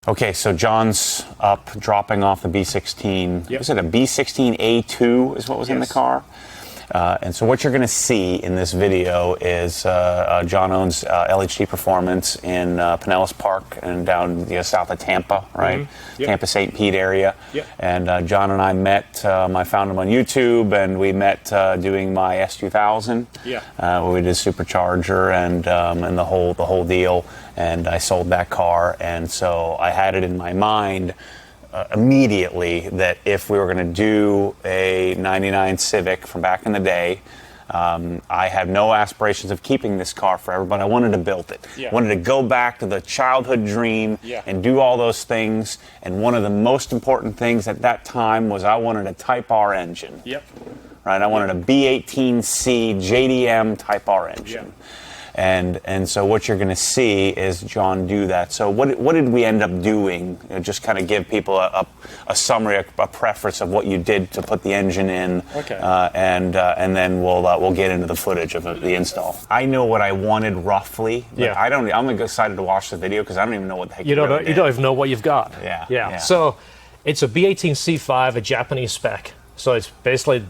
Okay, so John's up dropping off the B16. Yep. Was it a B16A2 is what was in the car? And so what you're going to see in this video is John owns LHT Performance in Pinellas Park and down south of Tampa, right? Mm-hmm. Yep. Tampa, St. Pete area. Yep. And John and I met, I found him on YouTube, and we met doing my S2000. Yeah. Where we did supercharger and the whole deal. And I sold that car, and so I had it in my mind immediately that if we were going to do a 99 Civic from back in the day, I have no aspirations of keeping this car forever, but I wanted to build it. Yeah. Wanted to go back to the childhood dream and do all those things. And one of the most important things at that time was I wanted a Type R engine. Yep. Right. I wanted a B18C JDM Type R engine. Yep. And so what you're going to see is John do that. So what did we end up doing? Just kind of give people a summary, a preface of what you did to put the engine in. Okay. And then we'll get into the footage of the install. I know what I wanted roughly. But Yeah. I'm excited to watch the video because I don't even know what the heck You don't even know what you've got. Yeah. So it's a B18C5, a Japanese spec. So it's basically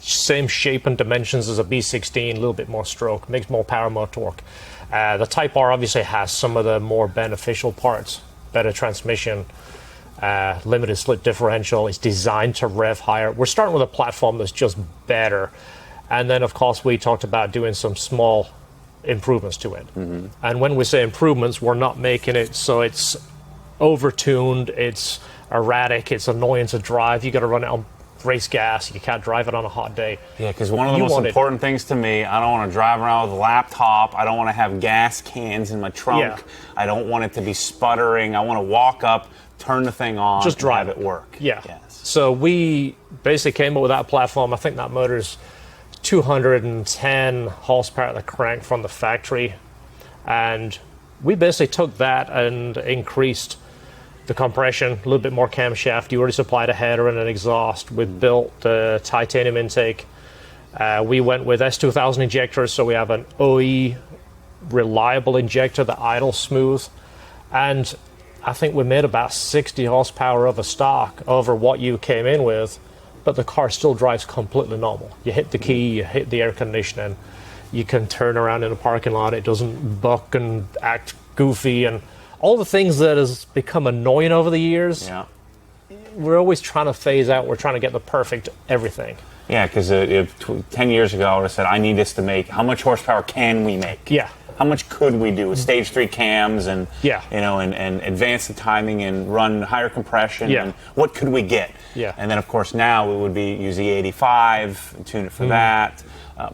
same shape and dimensions as a B16, a little bit more stroke, makes more power, more torque. The Type R obviously has some of the more beneficial parts, better transmission, limited slip differential. It's designed to rev higher. We're starting with a platform that's just better. And then, of course, we talked about doing some small improvements to it. Mm-hmm. And when we say improvements, we're not making it so it's overtuned, it's erratic, it's annoying to drive. You got to run it on race gas. You can't drive it on a hot day. Yeah, because one of the most important things to me, I don't want to drive around with a laptop. I don't want to have gas cans in my trunk. Yeah. I don't want it to be sputtering. I want to walk up, turn the thing on, just drive it work. Yeah. Yes. So we basically came up with that platform. I think that motor's 210 horsepower at the crank from the factory. And we basically took that and increased the compression, a little bit more camshaft. You already supplied a header and an exhaust. We built the titanium intake. We went with S2000 injectors, so we have an OE reliable injector that idles smooth. And I think we made about 60 horsepower of a stock over what you came in with, but the car still drives completely normal. You hit the key, you hit the air conditioning, you can turn around in a parking lot. It doesn't buck and act goofy and all the things that has become annoying over the years. Yeah. We're always trying to phase out. We're trying to get the perfect everything. Yeah, because 10 years ago I would have said, I need this to make, how much horsepower can we make? Yeah. How much could we do with stage 3 cams and, Yeah. and advance the timing and run higher compression? Yeah. And what could we get? Yeah. And then, of course, now we would be use E85 and tune it for that.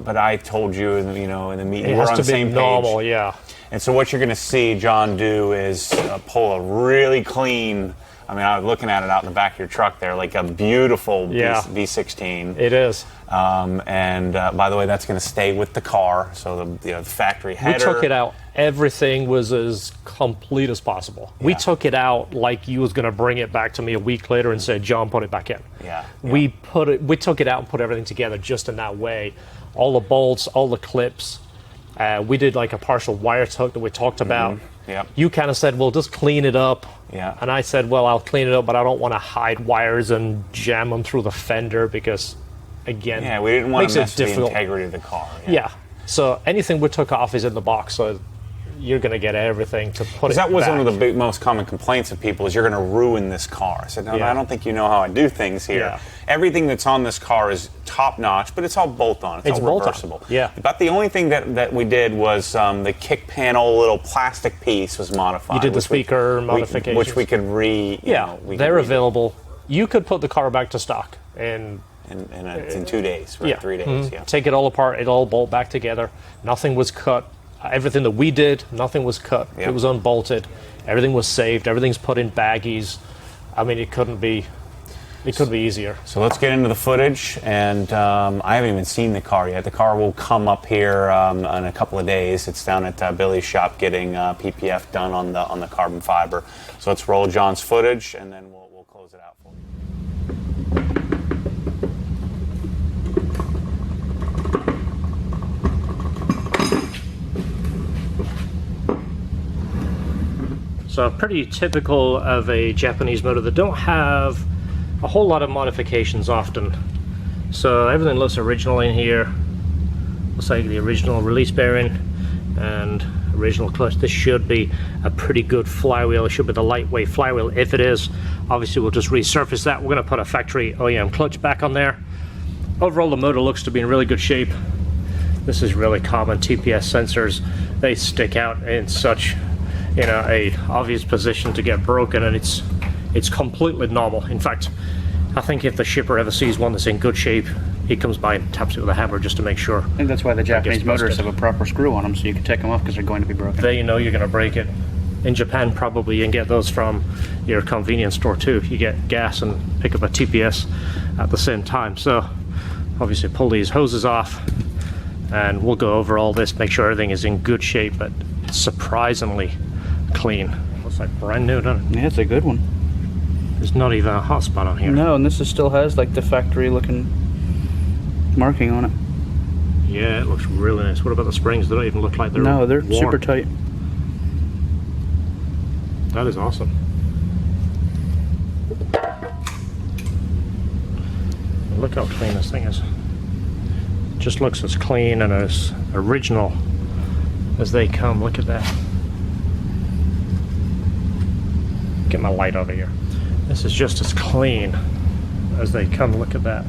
But I told you, in the meeting, we're on the same page. It has to be normal, yeah. And so what you're going to see John do is pull a really clean, I was looking at it out in the back of your truck there, like a beautiful B16. It is. And by the way, that's going to stay with the car. So the factory header. We took it out. Everything was as complete as possible. Yeah. We took it out like you was going to bring it back to me a week later and said, John, put it back in. Yeah. We took it out and put everything together just in that way. All the bolts, all the clips. We did like a partial wire tuck that we talked about. Mm-hmm. Yep. You kind of said, well, just clean it up. Yeah. And I said, well, I'll clean it up, but I don't want to hide wires and jam them through the fender because, again, we didn't want to makes mess with the integrity of the car. Yeah. So anything we took off is in the box, so you're going to get everything to put it that was back. one of the most common complaints of people is you're going to ruin this car. I said, no, I don't think you know how I do things here. Yeah. Everything that's on this car is top notch, but it's all bolt-on. It's all reversible. Yeah. But the only thing that we did was the kick panel little plastic piece was modified. You did the speaker modifications. Which we could they're available. You could put the car back to stock in 2 days, right? 3 days. Mm-hmm. Take it all apart, it all bolt back together. Nothing was cut. Everything that we did, nothing was cut. Yep. It was unbolted. Everything was saved. Everything's put in baggies. It couldn't be easier. So let's get into the footage. And I haven't even seen the car yet. The car will come up here in a couple of days. It's down at Billy's shop getting PPF done on the carbon fiber. So let's roll John's footage, and then we'll close it out for you. So pretty typical of a Japanese motor that don't have a whole lot of modifications often. So everything looks original in here. Looks like the original release bearing and original clutch. This should be a pretty good flywheel. It should be the lightweight flywheel. If it is, obviously we'll just resurface that. We're going to put a factory OEM clutch back on there. Overall, the motor looks to be in really good shape. This is really common. TPS sensors, they stick out in such, you know, a obvious position to get broken, and it's completely normal. In fact, I think if the shipper ever sees one that's in good shape, he comes by and taps it with a hammer just to make sure. I think that's why the Japanese motors have a proper screw on them, so you can take them off because they're going to be broken. They know you're going to break it. In Japan, probably you can get those from your convenience store too. You get gas and pick up a TPS at the same time. So obviously pull these hoses off, and we'll go over all this, make sure everything is in good shape, but it's surprisingly clean. Looks like brand new, doesn't it? Yeah, it's a good one. There's not even a hot spot on here. No, and this still has like the factory looking marking on it. Yeah, it looks really nice. What about the springs? They don't even look like they're No, they're worn. super tight. That is awesome. Look how clean this thing is. It just looks as clean and as original as they come. Look at that. Get my light over here. This is just as clean as they come. Look at that.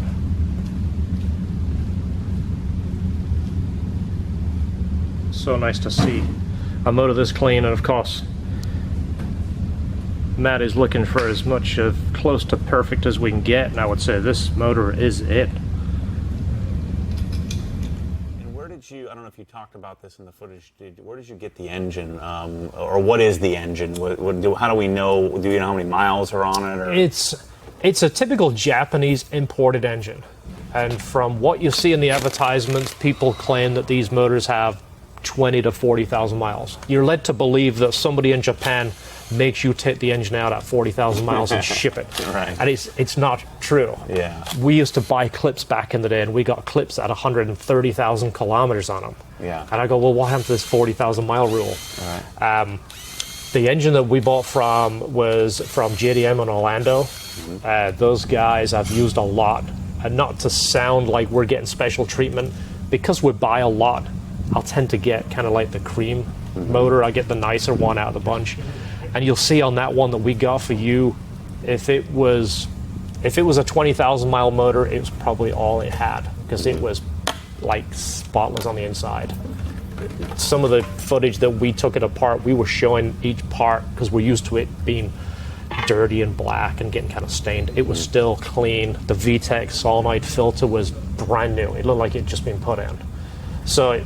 So nice to see a motor this clean, and of course Matt is looking for as much of close to perfect as we can get, and I would say this motor is it. And where did you, I don't know if you talked about this in the footage, where did you get the engine, or what is the engine? How do we know, do you know how many miles are on it? Or? It's a typical Japanese imported engine, and from what you see in the advertisements, people claim that these motors have 20 to 40,000 miles. You're led to believe that somebody in Japan makes you take the engine out at 40,000 miles and ship it. Right. And it's not true. Yeah. We used to buy clips back in the day, and we got clips at 130,000 kilometers on them. Yeah. And I go, well, what happened to this 40,000 mile rule? Right. The engine that we bought from was from JDM in Orlando. Those guys I've used a lot. And not to sound like we're getting special treatment, because we buy a lot, I'll tend to get kind of like the cream motor. I get the nicer one out of the bunch. And you'll see on that one that we got for you, if it was a 20,000 mile motor, it was probably all it had, because it was like spotless on the inside. Some of the footage that we took it apart, we were showing each part because we're used to it being dirty and black and getting kind of stained. It was still clean. The VTEC solenoid filter was brand new. It looked like it had just been put in. So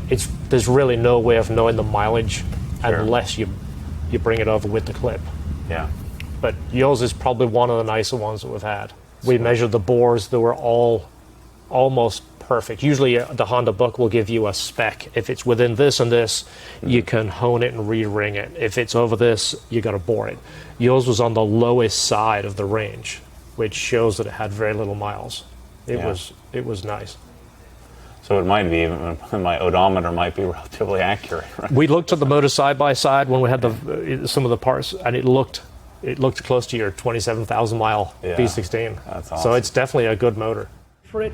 there's really no way of knowing the mileage unless you bring it over with the clip. Yeah. But yours is probably one of the nicer ones that we've had. We measured the bores. They were all almost perfect. Usually the Honda book will give you a spec. If it's within this and this, you can hone it and re-ring it. If it's over this, you got to bore it. Yours was on the lowest side of the range, which shows that it had very little miles. It was nice. So it might be, my odometer might be relatively accurate, right? We looked at the motor side by side when we had some of the parts, and it looked close to your 27,000 mile B16. That's awesome. So it's definitely a good motor. For it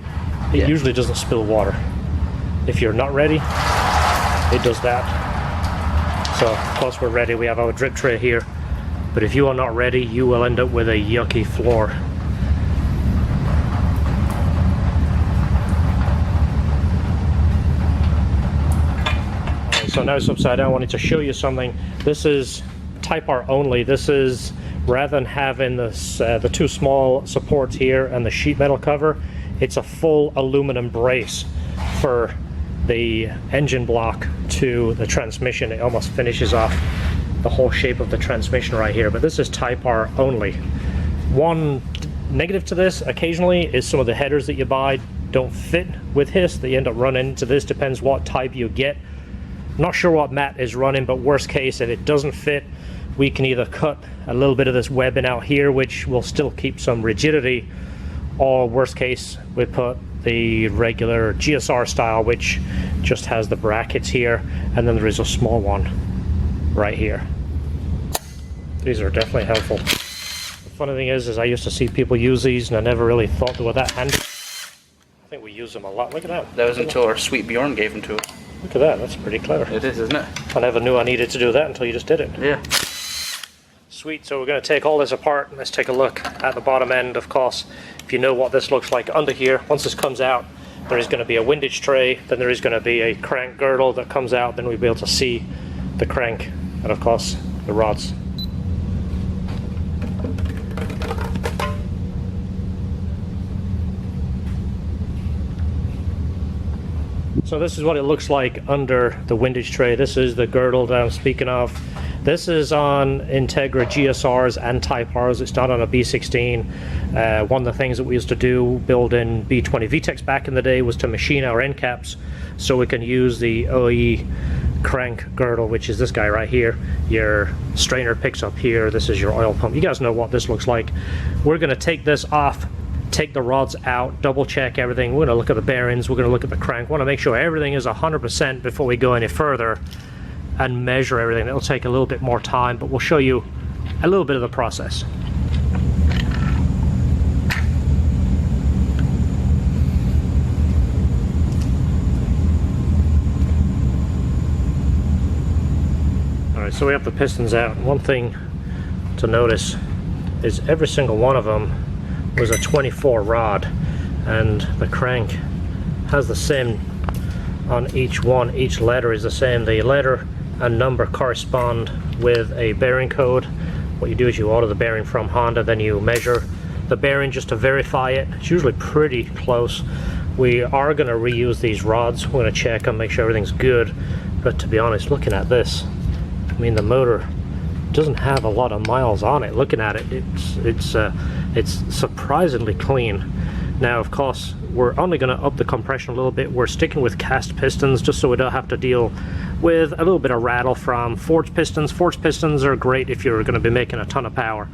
usually doesn't spill water. If you're not ready, it does that. So of course we're ready. We have our drip tray here, but if you are not ready, you will end up with a yucky floor. So now it's upside down. I wanted to show you something. This is Type R only. This is, rather than having this, the two small supports here and the sheet metal cover, it's a full aluminum brace for the engine block to the transmission. It almost finishes off the whole shape of the transmission right here. But this is Type R only. One negative to this occasionally is some of the headers that you buy don't fit with this. They end up running into this. Depends what type you get. Not sure what Matt is running, but worst case, if it doesn't fit, we can either cut a little bit of this webbing out here, which will still keep some rigidity, or worst case, we put the regular GSR style, which just has the brackets here, and then there is a small one right here. These are definitely helpful. The funny thing is I used to see people use these and I never really thought they were that handy. I think we use them a lot. Look at that. That was until our sweet Bjorn gave them to us. Look at that. That's pretty clever. It is, isn't it? I never knew I needed to do that until you just did it. Yeah. Sweet. So we're going to take all this apart. Let's take a look at the bottom end. Of course, if you know what this looks like under here, once this comes out, there is going to be a windage tray, then there is going to be a crank girdle that comes out, then we'll be able to see the crank and of course the rods. So this is what it looks like under the windage tray. This is the girdle that I'm speaking of. This is on Integra GSRs and Type Rs. It's not on a B16. One of the things that we used to do, build in B20 VTECs back in the day, was to machine our end caps so we can use the OE crank girdle, which is this guy right here. Your strainer picks up here. This is your oil pump. You guys know what this looks like. We're going to take this off, take the rods out, double check everything. We're going to look at the bearings. We're going to look at the crank. We want to make sure everything is 100% before we go any further and measure everything. It'll take a little bit more time, but we'll show you a little bit of the process. Alright, so we have the pistons out. One thing to notice is every single one of them was a 24 rod, and the crank has the same on each one. Each letter is the same. The letter and number correspond with a bearing code. What you do is you order the bearing from Honda, then you measure the bearing just to verify it. It's usually pretty close. We are going to reuse these rods. We're going to check them, make sure everything's good. But to be honest, looking at this, I mean, the motor doesn't have a lot of miles on it. Looking at it, it's surprisingly clean. Now, of course, we're only going to up the compression a little bit. We're sticking with cast pistons just so we don't have to deal with a little bit of rattle from forged pistons. Forged pistons are great if you're going to be making a ton of power,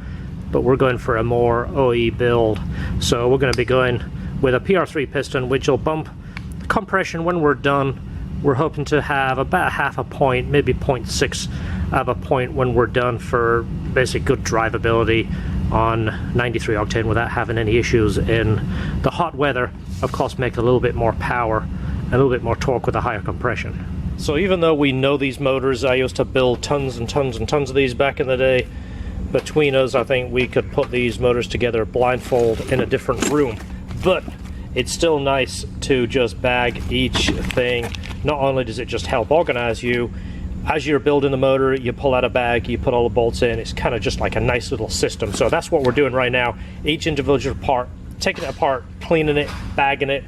but we're going for a more OE build. So we're going to be going with a PR3 piston, which will bump compression when we're done. We're hoping to have about half a point, maybe 0.6 of a point when we're done, for basic good drivability on 93 octane without having any issues in the hot weather. Of course, make a little bit more power and a little bit more torque with a higher compression. So even though we know these motors, I used to build tons and tons and tons of these back in the day. Between us, I think we could put these motors together blindfold in a different room. But it's still nice to just bag each thing. Not only does it just help organize you, as you're building the motor, you pull out a bag, you put all the bolts in. It's kind of just like a nice little system. So that's what we're doing right now. Each individual part, taking it apart, cleaning it, bagging it,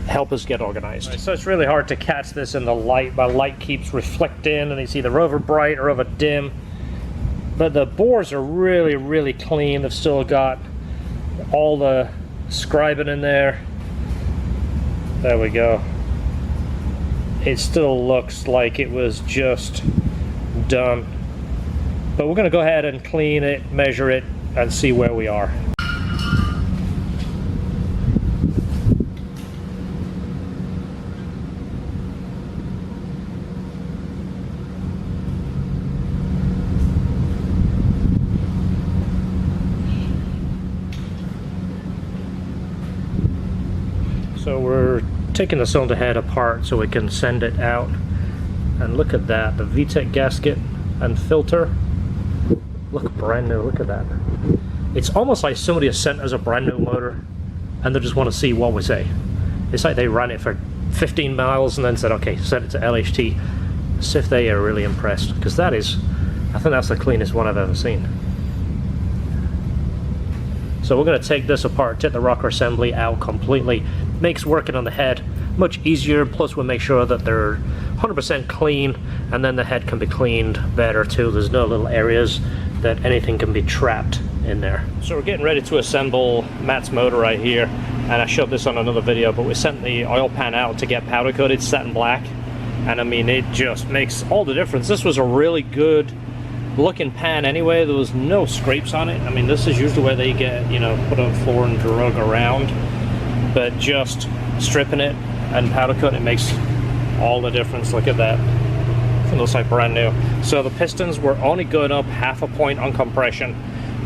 help us get organized. Right, so it's really hard to catch this in the light. My light keeps reflecting and it's either over bright or over dim. But the bores are really, really clean. They've still got all the scribing in there. There we go. It still looks like it was just done. But we're going to go ahead and clean it, measure it, and see where we are. So we're taking the cylinder head apart so we can send it out, and look at that, the VTEC gasket and filter look brand new. Look at that. It's almost like somebody has sent us a brand new motor and they just want to see what we say. It's like they ran it for 15 miles and then said, okay, send it to LHT. See if they are really impressed, because that is, I think that's the cleanest one I've ever seen. So we're going to take this apart, take the rocker assembly out completely. Makes working on the head much easier, plus we'll make sure that they're 100% clean, and then the head can be cleaned better too. There's no little areas that anything can be trapped in there. So we're getting ready to assemble Matt's motor right here, and I showed this on another video, but we sent the oil pan out to get powder coated satin black, and I mean, it just makes all the difference. This was a really good looking pan anyway. There was no scrapes on it. I mean, this is usually where they get, you know, put on the floor and drug around, but just stripping it and powder coating it makes all the difference. Look at that. It looks like brand new. So the pistons were only going up half a point on compression.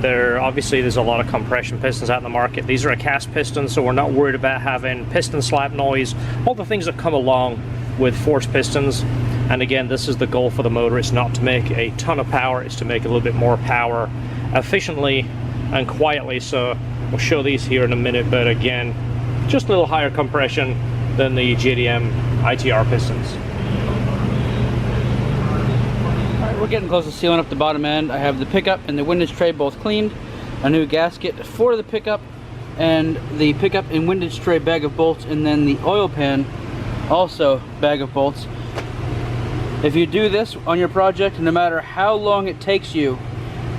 Obviously there's a lot of compression pistons out in the market. These are a cast piston, so we're not worried about having piston slap noise, all the things that come along with forced pistons. And again, this is the goal for the motor. It's not to make a ton of power, it's to make a little bit more power efficiently and quietly. So we'll show these here in a minute, but again, just a little higher compression than the JDM ITR pistons. We're getting close to sealing up the bottom end. I have the pickup and the windage tray both cleaned, a new gasket for the pickup, and the pickup and windage tray bag of bolts, and then the oil pan also bag of bolts. If you do this on your project, no matter how long it takes you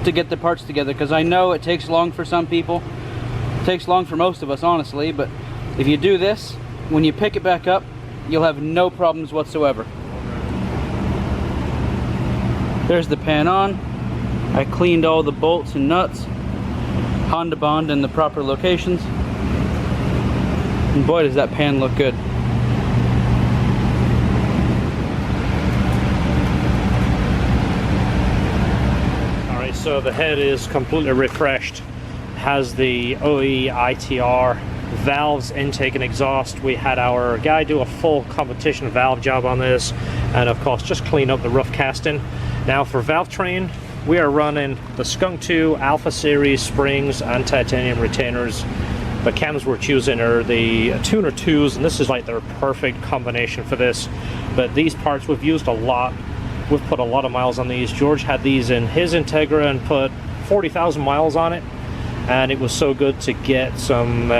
to get the parts together, because I know it takes long for some people, it takes long for most of us honestly, but if you do this, when you pick it back up, you'll have no problems whatsoever. There's the pan on. I cleaned all the bolts and nuts, Honda Bond in the proper locations, and boy does that pan look good. Alright, so the head is completely refreshed, has the OE ITR valves, intake and exhaust. We had our guy do a full competition valve job on this, and of course just clean up the rough casting. Now for valve train, we are running the Skunk 2 Alpha Series springs and titanium retainers. The cams we're choosing are the Tuner 2s, and this is like their perfect combination for this. But these parts we've used a lot. We've put a lot of miles on these. George had these in his Integra and put 40,000 miles on it, and it was so good to get some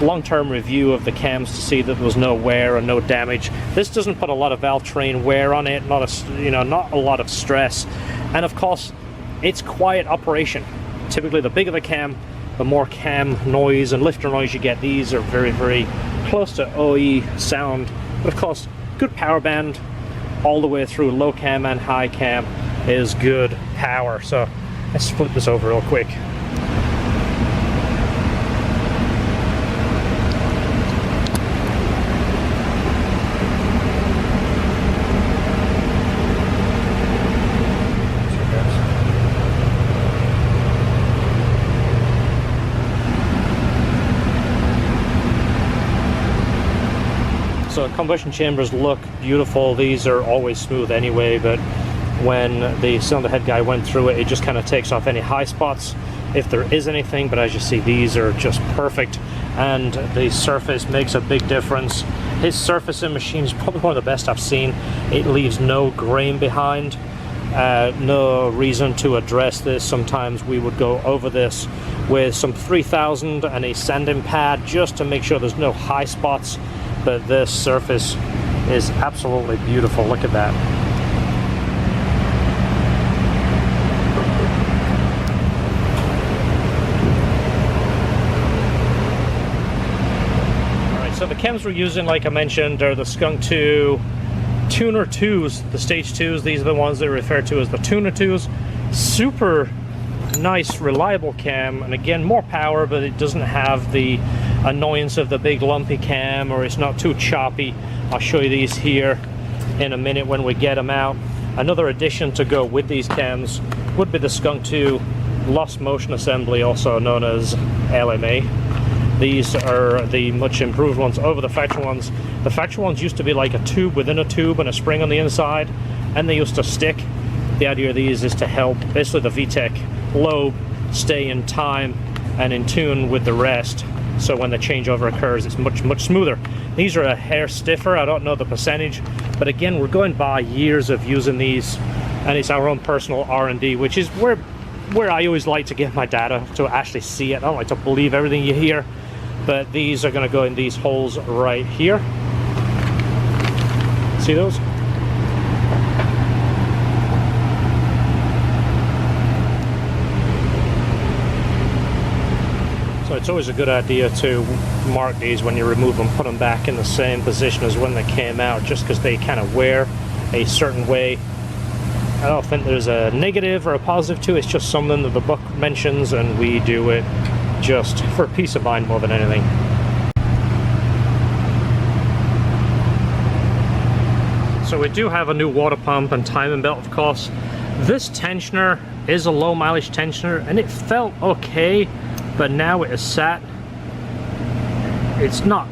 long-term review of the cams to see that there was no wear and no damage. This doesn't put a lot of valve train wear on it, not a lot of stress, and of course it's quiet operation. Typically the bigger the cam, the more cam noise and lifter noise you get. These are very, very close to OE sound, but of course good power band all the way through. Low cam and high cam is good power. So let's flip this over real quick. So combustion chambers look beautiful. These are always smooth anyway, but when the cylinder head guy went through it, it just kind of takes off any high spots if there is anything. But as you see, these are just perfect, and the surface makes a big difference. His surfacing machine is probably one of the best I've seen. It leaves no grain behind. No reason to address this. Sometimes we would go over this with some 3000 and a sanding pad just to make sure there's no high spots. But this surface is absolutely beautiful. Look at that. Alright, so the chems we're using, like I mentioned, are the Skunk 2 Tuner 2s, the Stage 2s. These are the ones that are referred to as the Tuner 2s. Super nice, reliable cam, and again, more power, but it doesn't have the annoyance of the big lumpy cam, or it's not too choppy. I'll show you these here in a minute when we get them out. Another addition to go with these cams would be the Skunk 2 Lost Motion Assembly, also known as LMA. These are the much improved ones over the factory ones. The factory ones used to be like a tube within a tube and a spring on the inside, and they used to stick. The idea of these is to help basically the VTEC lobe stay in time and in tune with the rest, so when the changeover occurs it's much smoother. These are a hair stiffer. I don't know the percentage, but again, we're going by years of using these, and it's our own personal R&D, which is where I always like to get my data to actually see it. I don't like to believe everything you hear, but these are going to go in these holes right here. See those? So it's always a good idea to mark these when you remove them, put them back in the same position as when they came out, just because they kind of wear a certain way. I don't think there's a negative or a positive to it. It's just something that the book mentions, and we do it just for peace of mind more than anything. So so we do have a new water pump and timing belt, of course. This tensioner is a low mileage tensioner, and it felt okay, but now it is sat. It's not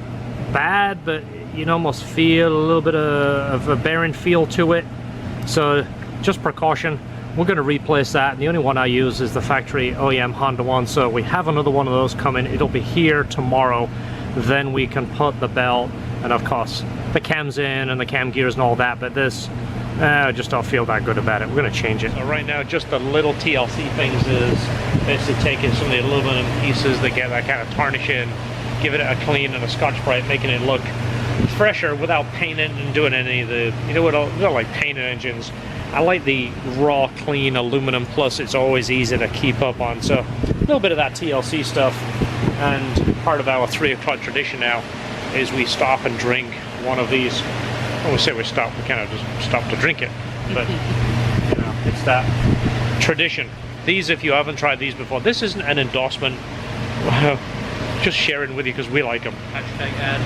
bad, but you can almost feel a little bit of a bearing feel to it. So just precaution, we're going to replace that. And the only one I use is the factory OEM Honda one, so we have another one of those coming. It'll be here tomorrow. Then we can put the belt and of course the cams in and the cam gears and all that, but this I just don't feel that good about it. We're going to change it. So right now just the little TLC things is basically taking some of the aluminum pieces that get that kind of tarnish in, give it a clean and a Scotch-Brite, making it look fresher without painting and doing any of the, you know what, I don't like painted engines. I like the raw, clean aluminum, plus it's always easy to keep up on. So a little bit of that TLC stuff, and part of our 3 o'clock tradition now is we stop and drink one of these. When we say we stop, we kind of just stop to drink it, but you know, it's that tradition. These, if you haven't tried these before, this isn't an endorsement. Just sharing with you because we like them. Hashtag ad.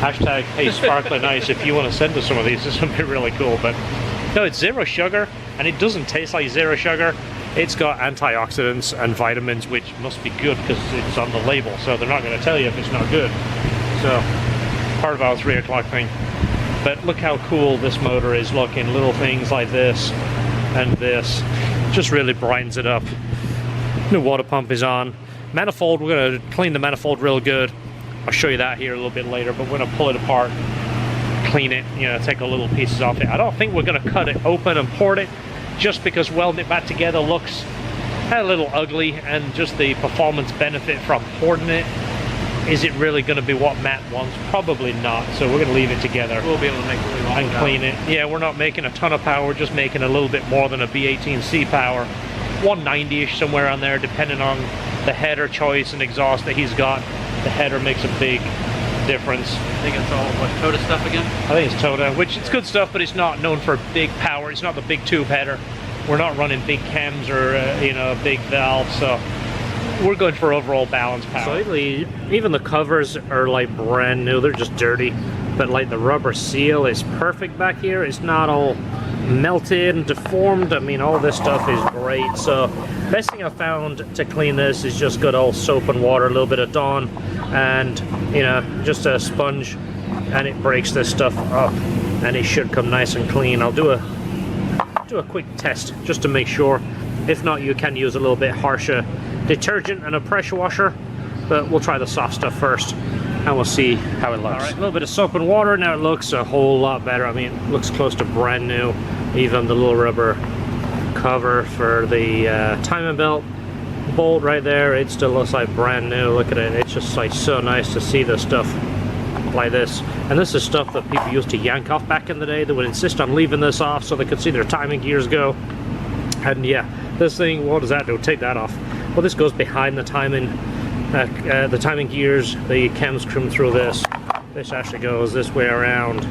Hashtag, hey, sparkling ice. If you want to send us some of these, this would be really cool. But no, it's 0 sugar, and it doesn't taste like 0 sugar. It's got antioxidants and vitamins, which must be good because it's on the label. So they're not going to tell you if it's not good. So part of our 3 o'clock thing. But look how cool this motor is looking. Little things like this and this just really brightens it up. New water pump is on. Manifold, we're going to clean the manifold real good. I'll show you that here a little bit later, but we're going to pull it apart, clean it, you know, take the little pieces off it. I don't think we're going to cut it open and port it, just because welding it back together looks a little ugly, and just the performance benefit from porting it, is it really going to be what Matt wants? Probably not, so we're going to leave it together. We'll be able to make really long and clean it. Yeah, we're not making a ton of power, we're just making a little bit more than a B18C power. 190-ish, somewhere on there, depending on the header choice and exhaust that he's got. The header makes a big difference. I think it's all, what, Toda stuff again? I think it's Toda, which it's good stuff, but it's not known for big power. It's not the big tube header. We're not running big cams or, you know, big valves, so we're going for overall balance power. So lately, even the covers are like brand new. They're just dirty, but like the rubber seal is perfect back here. It's not all melted and deformed. I mean, all this stuff is great. So best thing I found to clean this is just good old soap and water, a little bit of Dawn, and you know, just a sponge, and it breaks this stuff up and it should come nice and clean. I'll do a quick test just to make sure. If not, you can use a little bit harsher detergent and a pressure washer, but we'll try the soft stuff first and we'll see how it looks. All right, a little bit of soap and water. Now it looks a whole lot better. I mean, it looks close to brand new. Even the little rubber cover for the timing belt bolt right there, it still looks like brand new. Look at it. It's just like so nice to see this stuff like this. And this is stuff that people used to yank off back in the day. They would insist on leaving this off so they could see their timing gears go. And yeah, this thing, what does that do? Take that off. Well, this goes behind the timing gears. The cams come through this. This actually goes this way around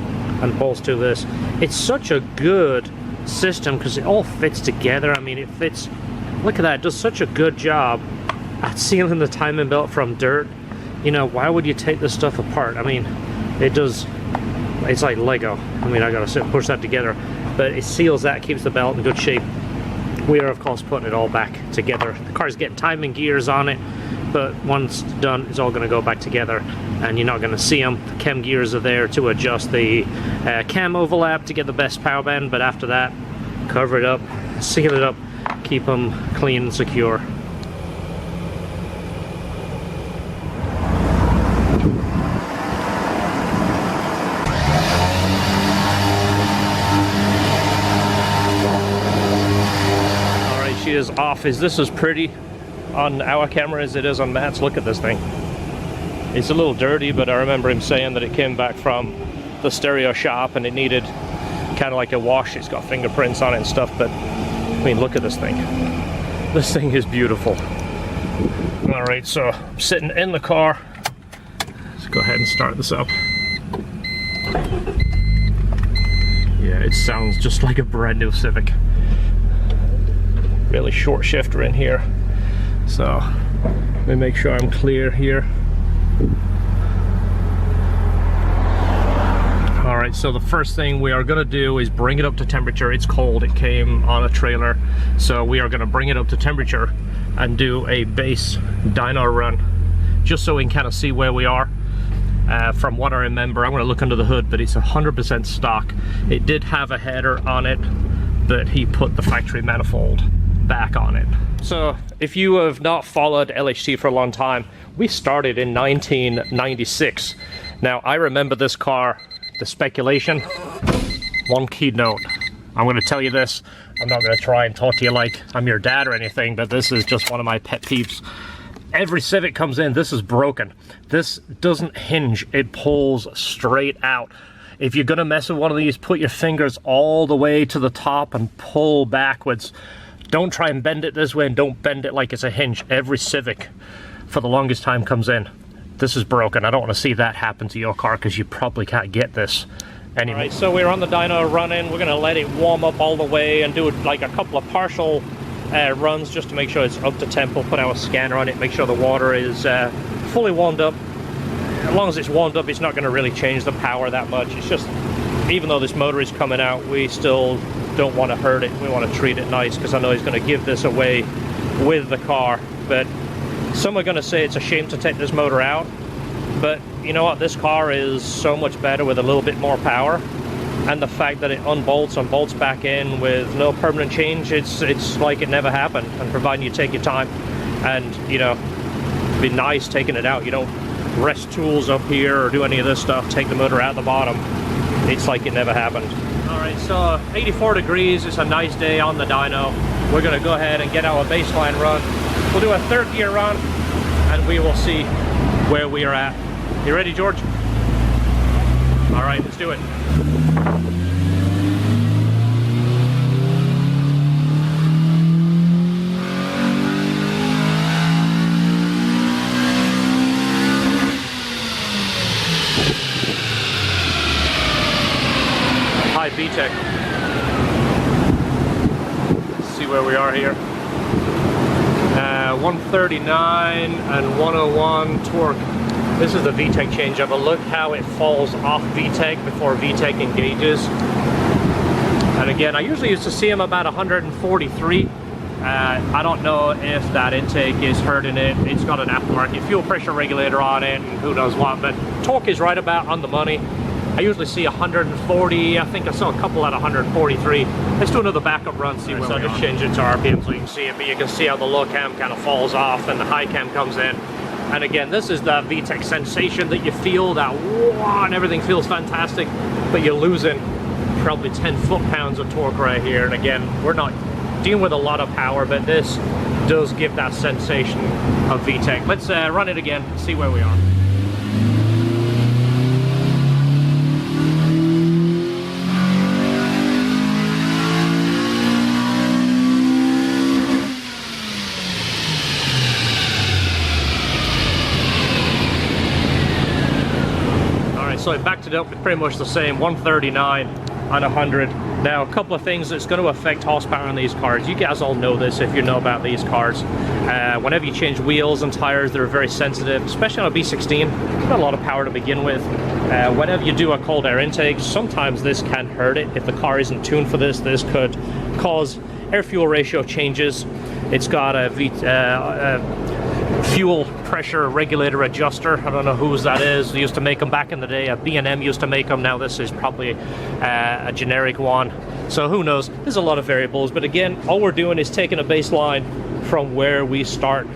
and bolts to this. It's such a good system because it all fits together. I mean, it fits. Look at that. It does such a good job at sealing the timing belt from dirt. You know, why would you take this stuff apart? I mean, it does. It's like Lego. I mean, I gotta sit and push that together, but it seals that, keeps the belt in good shape. We are, of course, putting it all back together. The car's getting timing gears on it, but once done, it's all going to go back together, and you're not going to see them. The cam gears are there to adjust the cam overlap to get the best power band, but after that, cover it up, seal it up, keep them clean and secure. Is off. This is pretty on our camera as it is on Matt's. Look at this thing. It's a little dirty, but I remember him saying that it came back from the stereo shop and it needed kind of like a wash. It's got fingerprints on it and stuff, but I mean, look at this thing. This thing is beautiful. All right, so I'm sitting in the car. Let's go ahead and start this up. Yeah, it sounds just like a brand new Civic. Really short shifter in here, so let me make sure I'm clear here. All right, right, so the first thing we are going to do is bring it up to temperature. It's cold, it came on a trailer, so we are going to bring it up to temperature and do a base dyno run, just so we can kind of see where we are. From what I remember, I'm going to look under the hood, but it's 100% stock. It did have a header on it, but he put the factory manifold back on it. So if you have not followed LHT for a long time, we started in 1996. Now, I remember this car, the speculation. One key note, I'm going to tell you this, I'm not going to try and talk to you like I'm your dad or anything, but this is just one of my pet peeves. Every Civic comes in, this is broken. This doesn't hinge, it pulls straight out. If you're gonna mess with one of these, put your fingers all the way to the top and pull backwards. Don't try and bend it this way, and don't bend it like it's a hinge. Every Civic, for the longest time, comes in. This is broken. I don't want to see that happen to your car, because you probably can't get this anymore. All right, so we're on the dyno running. We're gonna let it warm up all the way and do like a couple of partial runs just to make sure it's up to temp. We'll put our scanner on it, make sure the water is fully warmed up. As long as it's warmed up, it's not going to really change the power that much. It's just, even though this motor is coming out, we still don't want to hurt it. We want to treat it nice, because I know he's going to give this away with the car. But some are going to say it's a shame to take this motor out, but you know what, this car is so much better with a little bit more power. And the fact that it unbolts and bolts back in with no permanent change, it's like it never happened. And providing you take your time, and you know, it'd be nice taking it out. You don't rest tools up here or do any of this stuff, take the motor out the bottom. It's like it never happened. All right, so 84 degrees, it's a nice day on the dyno. We're gonna go ahead and get our baseline run. We'll do a third gear run, and we will see where we are at. You ready, George? All right, let's do it. Hi, VTEC. Let's see where we are here. 139 and 101 torque. This is the VTEC changeover. Look how it falls off VTEC before VTEC engages. And again, I usually used to see them about 143. I don't know if that intake is hurting it. It's got an aftermarket fuel pressure regulator on it, and who knows what, but torque is right about on the money. I usually see 140. I think I saw a couple at 143. Let's do another backup run, see where we are. So I just change it to RPM so you can see it, but you can see how the low cam kind of falls off and the high cam comes in. And again, this is the VTEC sensation that you feel, that whoa, and everything feels fantastic, but you're losing probably 10 foot-pounds of torque right here. And again, we're not dealing with a lot of power, but this does give that sensation of VTEC. Let's run it again, see where we are. So I backed it up with pretty much the same 139 on 100. Now, a couple of things that's going to affect horsepower on these cars. You guys all know this if you know about these cars. Whenever you change wheels and tires, they're very sensitive, especially on a B16. Not a lot of power to begin with. Whenever you do a cold air intake, sometimes this can hurt it. If the car isn't tuned for this, this could cause air-fuel ratio changes. It's got a fuel pressure regulator adjuster. I don't know whose that is. They used to make them back in the day. B&M used to make them. Now this is probably a generic one. So who knows? There's a lot of variables. But again, all we're doing is taking a baseline from where we start.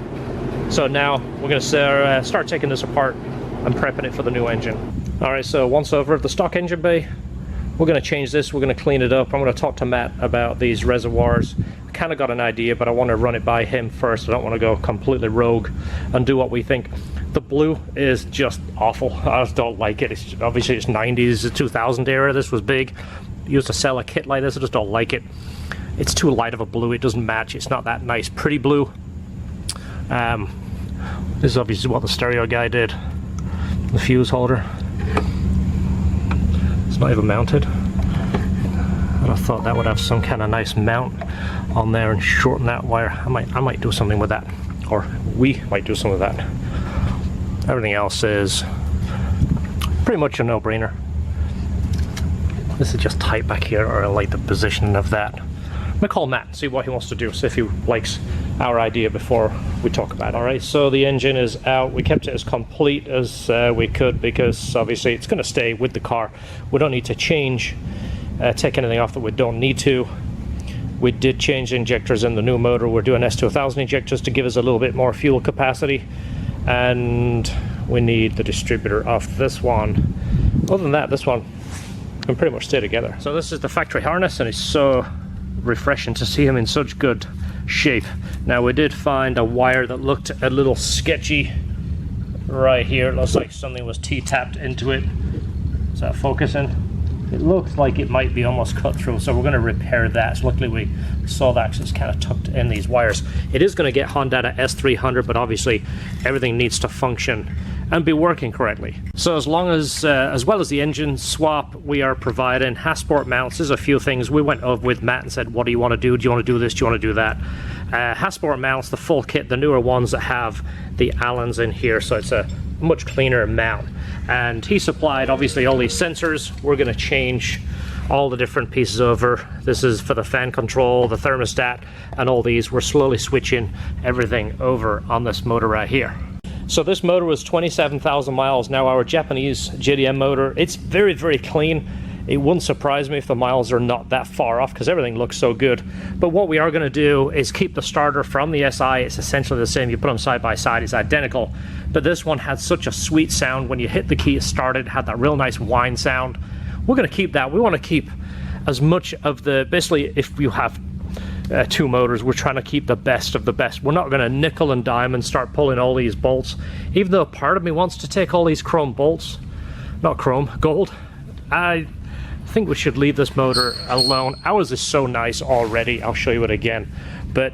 So now we're going to start taking this apart and prepping it for the new engine. All right, so once over at the stock engine bay, we're going to change this. We're going to clean it up. I'm going to talk to Matt about these reservoirs. I kind of got an idea, but I want to run it by him first. I don't want to go completely rogue and do what we think. The blue is just awful. I just don't like it. It's obviously it's 90s, 2000 era. This was big. Used to sell a kit like this. I just don't like it. It's too light of a blue. It doesn't match. It's not that nice, pretty blue. This is obviously what the stereo guy did. The fuse holder. It's not even mounted. And I thought that would have some kind of nice mount on there and shorten that wire. I might do something with that, or we might do something with that. Everything else is pretty much a no-brainer. This is just tight back here, or I like the position of that. I'm gonna call Matt, see what he wants to do, see if he likes our idea before we talk about it. All right, so the engine is out. We kept it as complete as we could because obviously it's gonna stay with the car. We don't need to change, take anything off that we don't need to. We did change the injectors in the new motor. We're doing S2000 injectors to give us a little bit more fuel capacity. And we need the distributor off this one. Other than that, this one can pretty much stay together. So this is the factory harness, and it's so refreshing to see him in such good shape. Now we did find a wire that looked a little sketchy right here. It looks like something was T-tapped into it. Is that focusing? It looks like it might be almost cut through, so we're going to repair that. So luckily we saw that because it's kind of tucked in these wires. It is going to get Honda S300, but obviously everything needs to function and be working correctly. So as long as well as the engine swap, we are providing Hasport mounts. There's a few things we went over with Matt and said, what do you want to do? Do you want to do this? Do you want to do that? Hasport mounts, the full kit, the newer ones that have the Allens in here, so it's a much cleaner mount. And he supplied obviously all these sensors. We're going to change all the different pieces over. This is for the fan control, the thermostat, and all these. We're slowly switching everything over on this motor right here. So this motor was 27,000 miles. Now our Japanese JDM motor, it's very, very clean. It wouldn't surprise me if the miles are not that far off because everything looks so good. But what we are going to do is keep the starter from the SI. It's essentially the same. You put them side by side, it's identical. But this one had such a sweet sound. When you hit the key, it started, had that real nice whine sound. We're going to keep that. We want to keep as much of the, basically if you have two motors, we're trying to keep the best of the best. We're not going to nickel and dime and start pulling all these bolts. Even though part of me wants to take all these chrome bolts, not chrome, gold. I think we should leave this motor alone. Ours is so nice already. I'll show you it again. But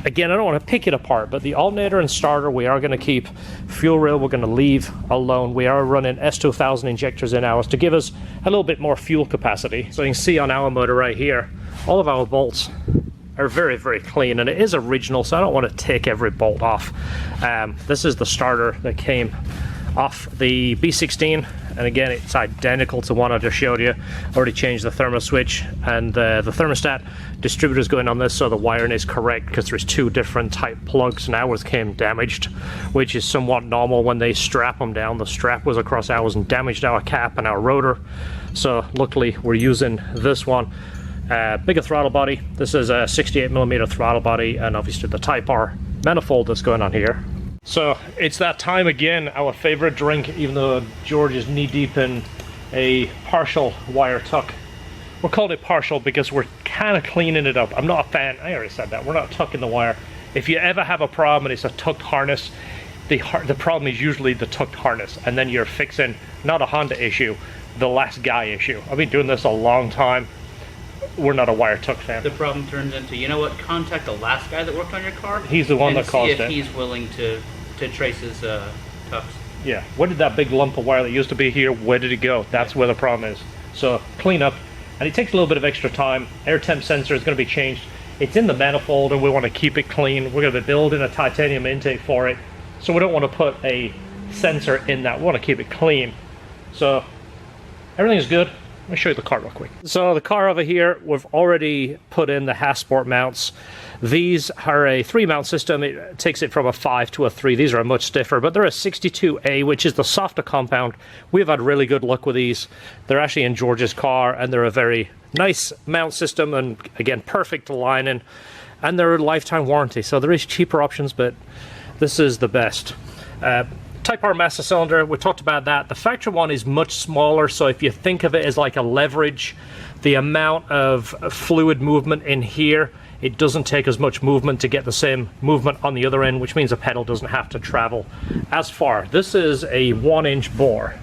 again, I don't want to pick it apart, but the alternator and starter we are going to keep. Fuel rail we're going to leave alone. We are running S2000 injectors in ours to give us a little bit more fuel capacity. So you can see on our motor right here, all of our bolts are very, very clean, and it is original, so I don't want to take every bolt off. This is the starter that came off the B16, and again it's identical to one I just showed you. Already changed the thermo switch and the thermostat distributor's going on this, so the wiring is correct because there's two different type plugs, and ours came damaged, which is somewhat normal when they strap them down. The strap was across ours and damaged our cap and our rotor, so luckily we're using this one. Bigger throttle body. This is a 68mm throttle body, and obviously the Type R manifold that's going on here. So it's that time again, our favorite drink, even though George is knee deep in a partial wire tuck. We're calling it partial because we're kind of cleaning it up. I'm not a fan, I already said that, we're not tucking the wire. If you ever have a problem and it's a tucked harness, the problem is usually the tucked harness, and then you're fixing not a Honda issue, the last guy issue. I've been doing this a long time. We're not a wire tuck fan. The problem turns into, you know what, contact the last guy that worked on your car. He's the one that caused it. And see if he's willing to trace his tucks. Yeah, where did that big lump of wire that used to be here, where did it go? That's where the problem is. So clean up, and it takes a little bit of extra time. Air temp sensor is going to be changed. It's in the manifold and we want to keep it clean. We're going to be building a titanium intake for it, so we don't want to put a sensor in that. We want to keep it clean. So everything's good. Let me show you the car real quick. So the car over here, we've already put in the Hasport mounts. These are a 3-mount system. It takes it from a 5 to a 3. These are much stiffer, but they're a 62A, which is the softer compound. We've had really good luck with these. They're actually in George's car, and they're a very nice mount system, and again, perfect aligning, and they're a lifetime warranty. So there is cheaper options, but this is the best. Type R master cylinder, we talked about that. The factory one is much smaller, so if you think of it as like a leverage, the amount of fluid movement in here, it doesn't take as much movement to get the same movement on the other end, which means the pedal doesn't have to travel as far. This is a 1-inch bore.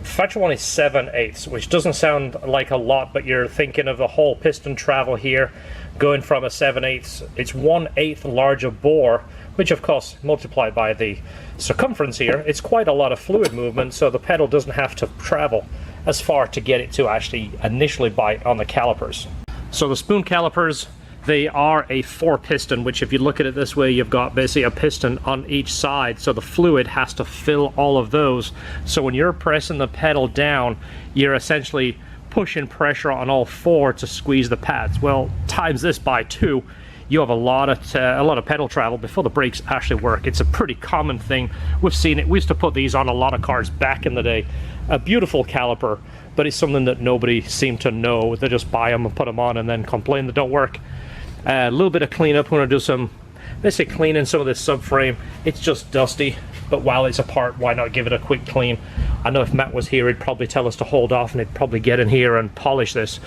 Factory one is 7/8, which doesn't sound like a lot, but you're thinking of the whole piston travel here, going from a 7/8, it's 1/8 larger bore, which of course multiplied by the circumference here, it's quite a lot of fluid movement, so the pedal doesn't have to travel as far to get it to actually initially bite on the calipers. So the spoon calipers, they are a 4-piston, which if you look at it this way, you've got basically a piston on each side, so the fluid has to fill all of those. So when you're pressing the pedal down, you're essentially pushing pressure on all four to squeeze the pads. Well, times this by 2, you have a lot of pedal travel before the brakes actually work. It's a pretty common thing. We've seen it. We used to put these on a lot of cars back in the day. A beautiful caliper, but it's something that nobody seemed to know. They just buy them and put them on and then complain they don't work. A little bit of cleanup. We're going to do some basic cleaning some of this subframe. It's just dusty, but while it's apart, why not give it a quick clean? I know if Matt was here, he'd probably tell us to hold off and he'd probably get in here and polish this.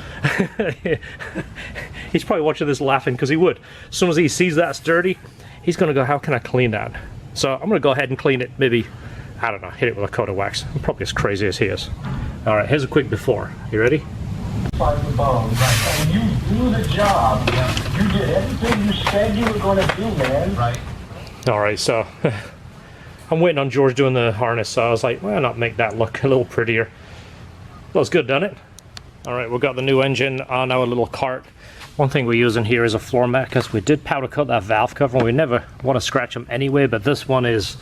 He's probably watching this laughing because he would. As soon as he sees that's dirty, he's going to go, how can I clean that? So I'm going to go ahead and clean it, maybe, I don't know, hit it with a coat of wax. I'm probably as crazy as he is. All right, here's a quick before. You ready? By the bones, and you do the job. You did everything you said you were going to do, man. Right. All right, so I'm waiting on George doing the harness, so I was like, why not make that look a little prettier? Looks good, doesn't it? All right, we've got the new engine on our little cart. One thing we're using here is a floor mat because we did powder coat that valve cover and we never want to scratch them anyway, but this one is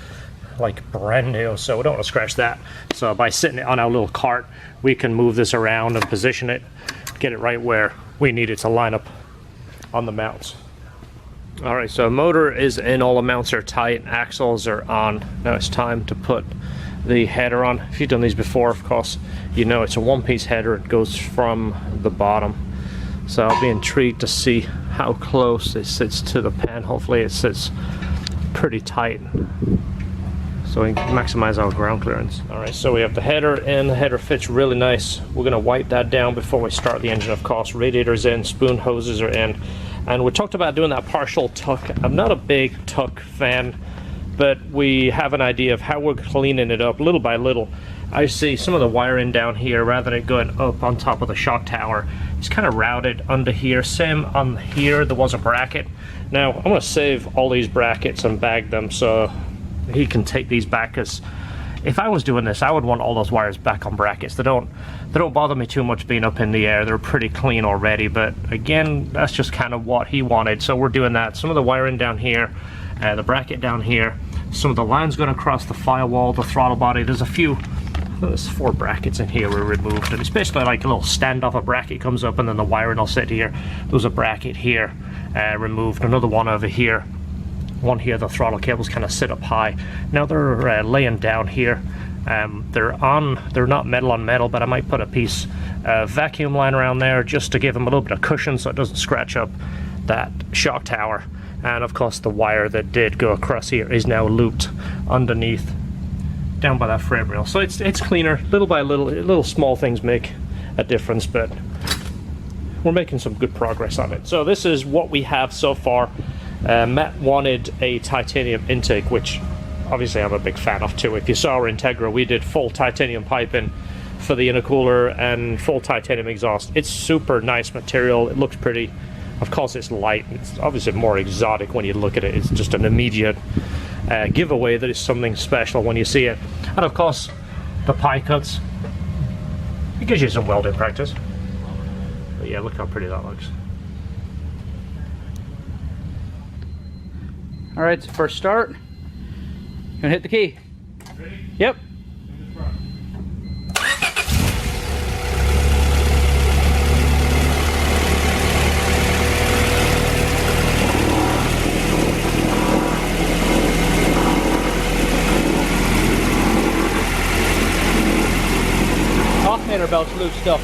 like brand new, so we don't want to scratch that. So by sitting it on our little cart, we can move this around and position it, get it right where we need it to line up on the mounts. All right, so motor is in, all the mounts are tight, axles are on. Now it's time to put the header on. If you've done these before, of course, you know it's a one-piece header. It goes from the bottom. So I'll be intrigued to see how close it sits to the pan. Hopefully it sits pretty tight, so we can maximize our ground clearance. All right, so we have the header in. The header fits really nice. We're gonna wipe that down before we start the engine, of course. Radiator's in, spoon hoses are in. And we talked about doing that partial tuck. I'm not a big tuck fan, but we have an idea of how we're cleaning it up little by little. I see some of the wiring down here, rather than going up on top of the shock tower, it's kind of routed under here. Same on here, there was a bracket. Now, I'm gonna save all these brackets and bag them so he can take these back, because if I was doing this, I would want all those wires back on brackets. They don't bother me too much being up in the air. They're pretty clean already, but again, that's just kind of what he wanted, so we're doing that. Some of the wiring down here, the bracket down here, some of the lines going across the firewall, the throttle body. There's a few, there's 4 brackets in here we removed, and it's basically like a little standoff. A bracket comes up and then the wiring will sit here. There's a bracket here removed, another one over here, one here. The throttle cables kind of sit up high. Now they're laying down here. They're not metal on metal, but I might put a piece of vacuum line around there just to give them a little bit of cushion so it doesn't scratch up that shock tower. And of course the wire that did go across here is now looped underneath down by that frame rail. So it's cleaner. Little by little small things make a difference, but we're making some good progress on it. So this is what we have so far. Matt wanted a titanium intake, which obviously I'm a big fan of too. If you saw our Integra, we did full titanium piping for the intercooler and full titanium exhaust. It's super nice material. It looks pretty. Of course it's light. It's obviously more exotic when you look at it. It's just an immediate giveaway that it's something special when you see it. And of course the pie cuts, it gives you some welding practice. But yeah, look how pretty that looks. All right, so first start. You're gonna hit the key. Ready? Yep. Alternator belt's loosed up.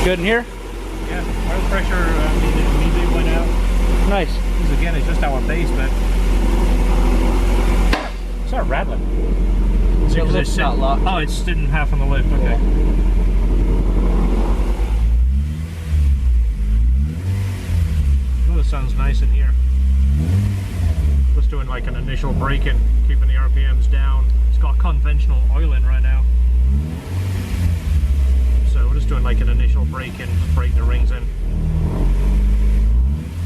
Good in here? Yeah, oil pressure immediately went out. Nice. This again is just our base, but it's not rattling. The lift's not locked. Oh, it's sitting half on the lift. Okay. Yeah. Oh, it sounds nice in here. Just doing like an initial braking, keeping the RPMs down. It's got conventional oil in right now. So we're just doing like an initial braking, just break the rings in.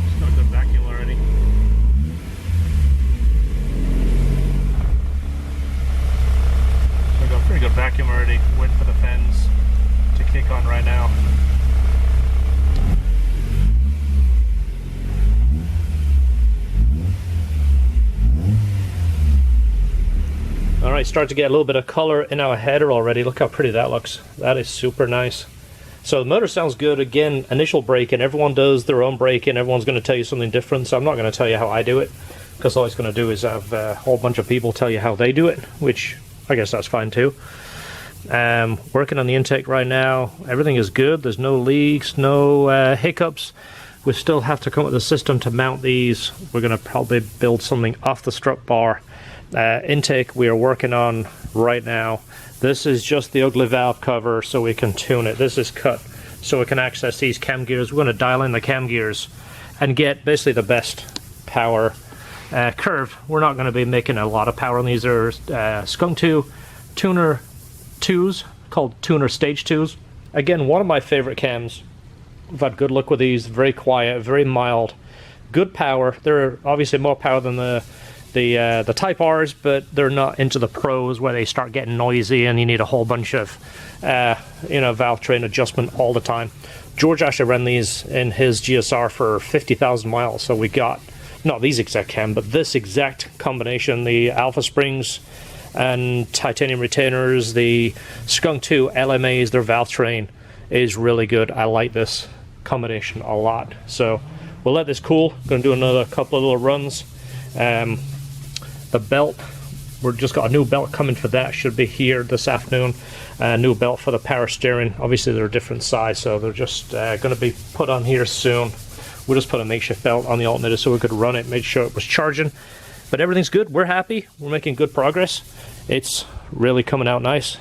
It's got a good vacuum already. So we've got pretty good vacuum already. Waiting for the fans to kick on right now. Alright, start to get a little bit of color in our header already. Look how pretty that looks. That is super nice. So the motor sounds good. Again, initial braking. Everyone does their own braking. Everyone's going to tell you something different, so I'm not going to tell you how I do it, because all it's going to do is have a whole bunch of people tell you how they do it, which I guess that's fine too. Working on the intake right now. Everything is good. There's no leaks, no hiccups. We still have to come up with a system to mount these. We're going to probably build something off the strut bar. Intake we are working on right now. This is just the ugly valve cover so we can tune it. This is cut so we can access these cam gears. We're going to dial in the cam gears and get basically the best power curve. We're not going to be making a lot of power on these. Are Skunk 2 tuner 2s called tuner stage 2s. Again, one of my favorite cams. We've had good luck with these. Very quiet, very mild, good power. They're obviously more power than the Type R's, but they're not into the pros where they start getting noisy and you need a whole bunch of valve train adjustment all the time. George actually ran these in his GSR for 50,000 miles, so we got not these exact cam, but this exact combination: the alpha springs and titanium retainers, the Skunk 2 LMAs. Their valve train is really good. I like this combination a lot, so we'll let this cool. Going to do another couple of little runs. The belt, we've just got a new belt coming for that. Should be here this afternoon. New belt for the power steering. Obviously they're a different size, so they're just going to be put on here soon. We'll just put a makeshift belt on the alternator so we could run it, made sure it was charging. But everything's good. We're happy. We're making good progress. It's really coming out nice.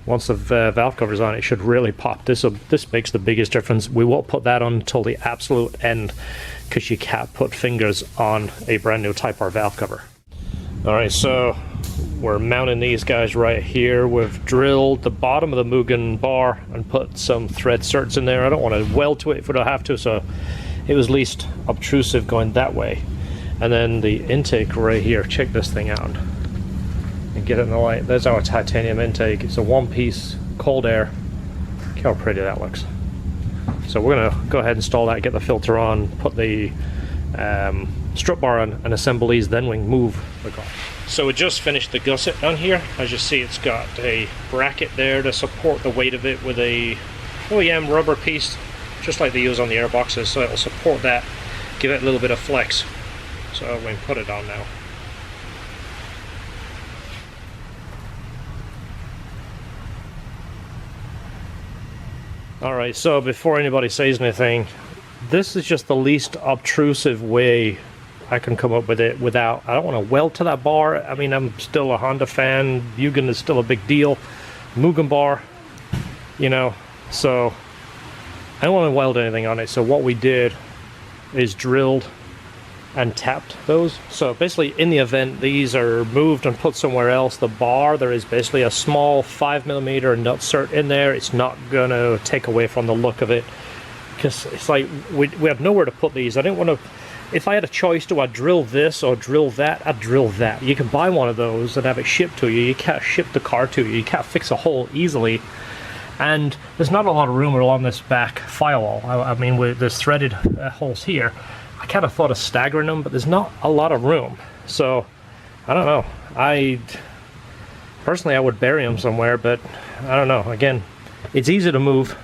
Once the valve cover's on, it should really pop. This makes the biggest difference. We won't put that on until the absolute end, because you can't put fingers on a brand new Type R valve cover. Alright, so we're mounting these guys right here. We've drilled the bottom of the Mugen bar and put some thread certs in there. I don't want to weld to it if we don't have to, so it was least obtrusive going that way. And then the intake right here, check this thing out and get it in the light. There's our titanium intake. It's a one-piece cold air. Look how pretty that looks. So we're going to go ahead and install that, get the filter on, put the strut bar on, and assemble these, then we can move the car. So we just finished the gusset on here. As you see, it's got a bracket there to support the weight of it with a OEM rubber piece, just like they use on the airboxes, so it'll support that, give it a little bit of flex. So we can put it on now. Alright, so before anybody says anything, this is just the least obtrusive way I can come up with it without, I don't want to weld to that bar. I mean, I'm still a Honda fan. Mugen is still a big deal. Mugen bar, so I don't want to weld anything on it. So what we did is drilled and tapped those. So basically, in the event these are moved and put somewhere else, the bar, there is basically a small 5mm nut cert in there. It's not going to take away from the look of it, because it's like we have nowhere to put these. I didn't want to, if I had a choice, do I drill this or drill that? I'd drill that. You can buy one of those and have it shipped to you. You can't ship the car to you. You can't fix a hole easily. And there's not a lot of room along this back firewall. I mean, there's threaded holes here. I kind of thought of staggering them, but there's not a lot of room. So, I don't know. Personally, I would bury them somewhere, but I don't know. Again, it's easy to move,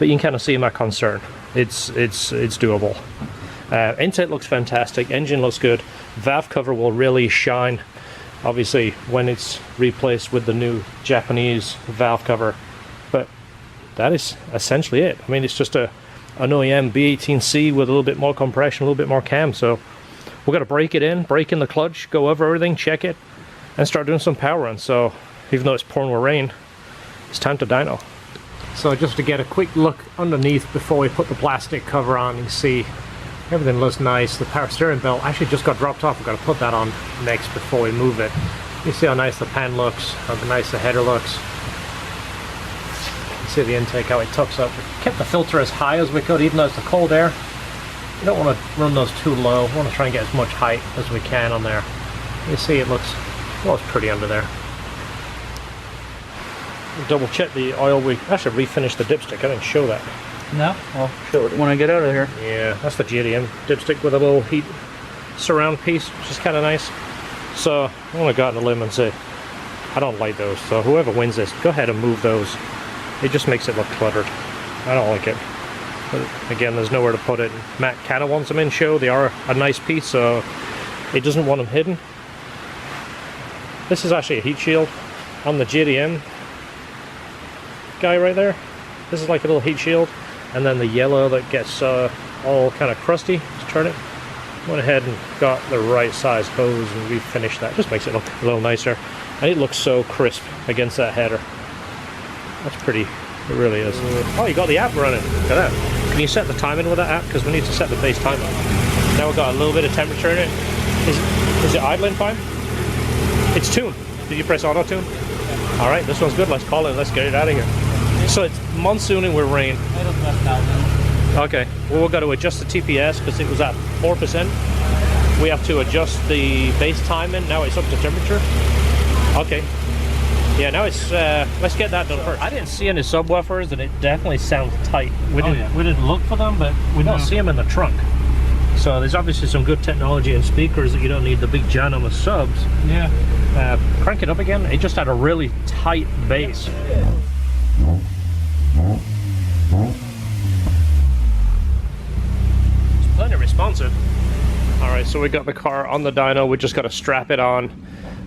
but you can kind of see my concern. It's doable. Intake looks fantastic. Engine looks good. Valve cover will really shine, obviously, when it's replaced with the new Japanese valve cover. But that is essentially it. I mean, it's just an OEM B18C with a little bit more compression, a little bit more cam. So we've got to break it in, break in the clutch, go over everything, check it, and start doing some power runs. So even though it's pouring with rain, it's time to dyno. So just to get a quick look underneath before we put the plastic cover on, you can see everything looks nice. The power steering belt actually just got dropped off. We've got to put that on next before we move it. You see how nice the pan looks, how nice the header looks. You see the intake, how it tucks up. We kept the filter as high as we could, even though it's the cold air. You don't want to run those too low. We want to try and get as much height as we can on there. You see it looks pretty under there. We'll double check the oil. We actually refinished the dipstick. I didn't show that. No? Well, show it when I get out of here. Yeah, that's the JDM dipstick with a little heat surround piece, which is kind of nice. So I want to go out on a limb and say I don't like those, so whoever wins this, go ahead and move those. It just makes it look cluttered. I don't like it. But again, there's nowhere to put it. Matt kind of wants them in show. They are a nice piece, so it doesn't want them hidden. This is actually a heat shield on the JDM guy right there. This is like a little heat shield, and then the yellow that gets all kind of crusty. Let's turn it. Went ahead and got the right size hose and refinished that. Just makes it look a little nicer, and it looks so crisp against that header. That's pretty. It really is. Oh, you got the app running. Look at that. Can you set the timing with that app? Because we need to set the base timer. Now we've got a little bit of temperature in it. Is it idling fine? It's tuned. Did you press auto tune? All right, this one's good. Let's call it. Let's get it out of here. So it's monsooning with rain. Okay, well, we've got to adjust the TPS because it was at 4%. We have to adjust the base timing. Now it's up to temperature. Okay. Yeah, now it's, let's get that done first. I didn't see any subwoofers, and it definitely sounds tight. We didn't look for them, but we don't see them in the trunk. So there's obviously some good technology in speakers that you don't need the big ginormous subs. Yeah. Crank it up again. It just had a really tight bass. It's plenty responsive. All right, so we got the car on the dyno. We just got to strap it on,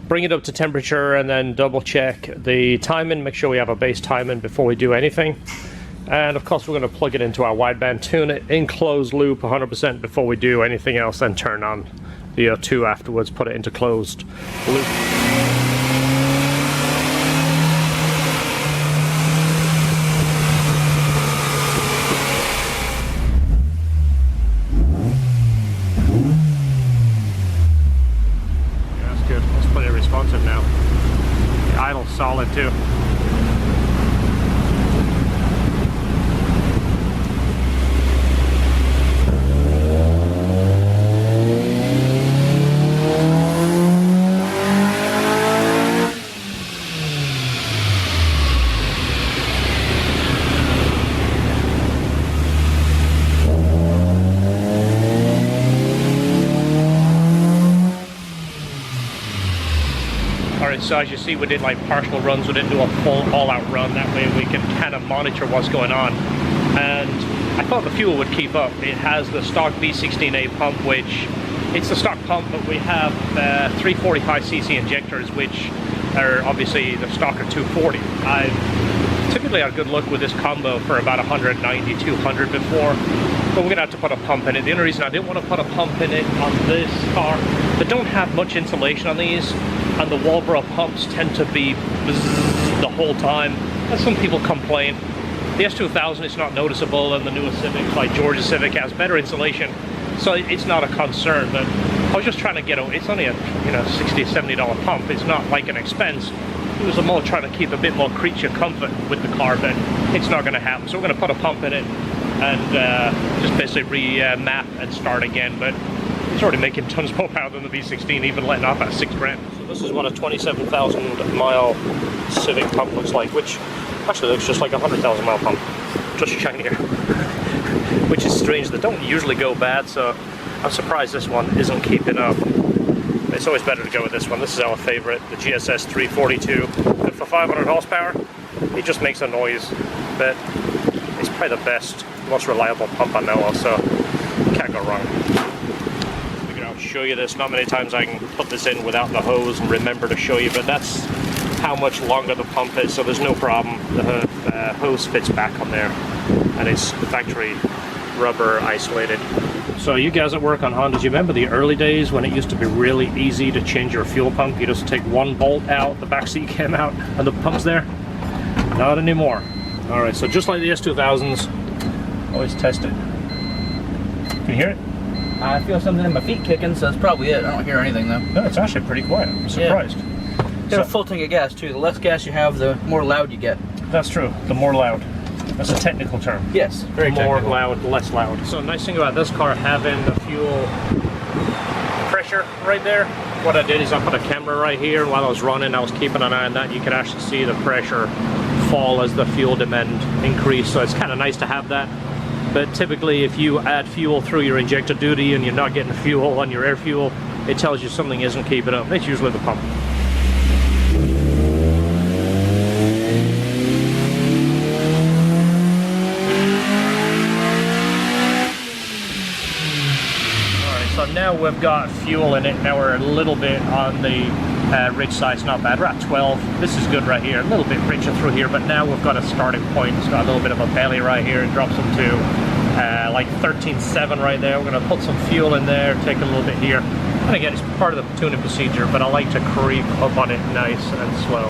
bring it up to temperature, and then double check the timing, make sure we have a base timing before we do anything. And of course we're going to plug it into our wideband, tune it in closed loop 100% before we do anything else, then turn on the 2 afterwards, put it into closed loop. Yeah, that's good. That's plenty responsive now. The idle's solid too. So as you see, we did like partial runs. We didn't do a full all-out run. That way we can kind of monitor what's going on. And I thought the fuel would keep up. It has the stock B18A pump, which it's the stock pump, but we have 345cc injectors, which are obviously the stock are 240. I've typically had good luck with this combo for about 190, 200 before, but we're gonna have to put a pump in it. The only reason I didn't want to put a pump in it on this car, they don't have much insulation on these, and the Walbro pumps tend to be the whole time, and some people complain. The S2000 is not noticeable, and the newer Civics, like Georgia Civic, has better insulation, so it's not a concern. But I was just trying to get a, it's only a $60, $70 pump. It's not like an expense. It was more trying to keep a bit more creature comfort with the car, but it's not going to happen. So we're going to put a pump in it and just basically re-map and start again. But it's already making tons more power than the V16, even letting off at $6,000. So this is what a 27,000 mile Civic pump looks like, which actually looks just like a 100,000 mile pump, just shinier. Which is strange. They don't usually go bad, so I'm surprised this one isn't keeping up. It's always better to go with this one. This is our favorite, the GSS 342. And for 500 horsepower, it just makes a noise, but it's probably the best, most reliable pump I know of, so can't go wrong. I'll show you this. Not many times I can put this in without the hose and remember to show you, but that's how much longer the pump is, so there's no problem. The hose fits back on there, and it's factory rubber isolated. So you guys that work on Hondas, you remember the early days when it used to be really easy to change your fuel pump? You just take one bolt out, the back seat came out, and the pump's there? Not anymore. All right, so just like the S2000s, always test it. Can you hear it? I feel something in my feet kicking, so that's probably it. I don't hear anything though. No, it's actually pretty quiet. I'm surprised. Yeah. Got a full tank of gas too. The less gas you have, the more loud you get. That's true. The more loud. That's a technical term. Yes, very more technical. Loud, less loud. So nice thing about this car having the fuel pressure right there. What I did is I put a camera right here, and while I was running, I was keeping an eye on that. You can actually see the pressure fall as the fuel demand increase. So it's kind of nice to have that. But typically, if you add fuel through your injector duty and you're not getting fuel on your air fuel, it tells you something isn't keeping up. It's usually the pump. now we've got fuel in it. Now we're a little bit on the rich side. It's not bad. We're at 12. This is good right here. A little bit richer through here, but now we've got a starting point. It's got a little bit of a belly right here. It drops them to like 13.7 right there. We're going to put some fuel in there, take a little bit here. And again, it's part of the tuning procedure, but I like to creep up on it nice and slow.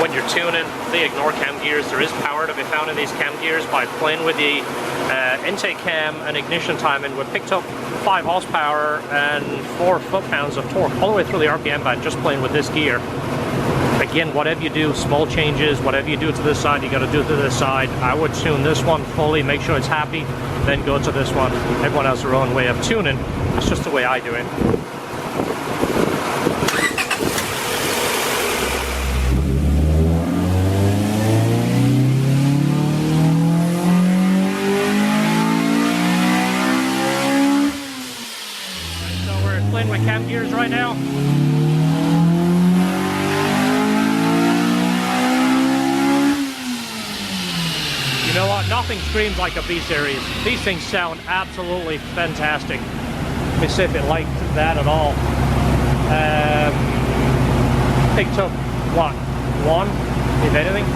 When you're tuning, they ignore cam gears. There is power to be found in these cam gears by playing with the intake cam and ignition timing. We picked up 5 horsepower and 4 foot-pounds of torque all the way through the RPM band just playing with this gear. Again, whatever you do, small changes, whatever you do to this side, you got to do to this side. I would tune this one fully, make sure it's happy, then go to this one. Everyone has their own way of tuning. That's just the way I do it. With cam gears right now. You know what? Nothing screams like a B-Series. These things sound absolutely fantastic. Let me see if it liked that at all. Picked up what? 1, if anything.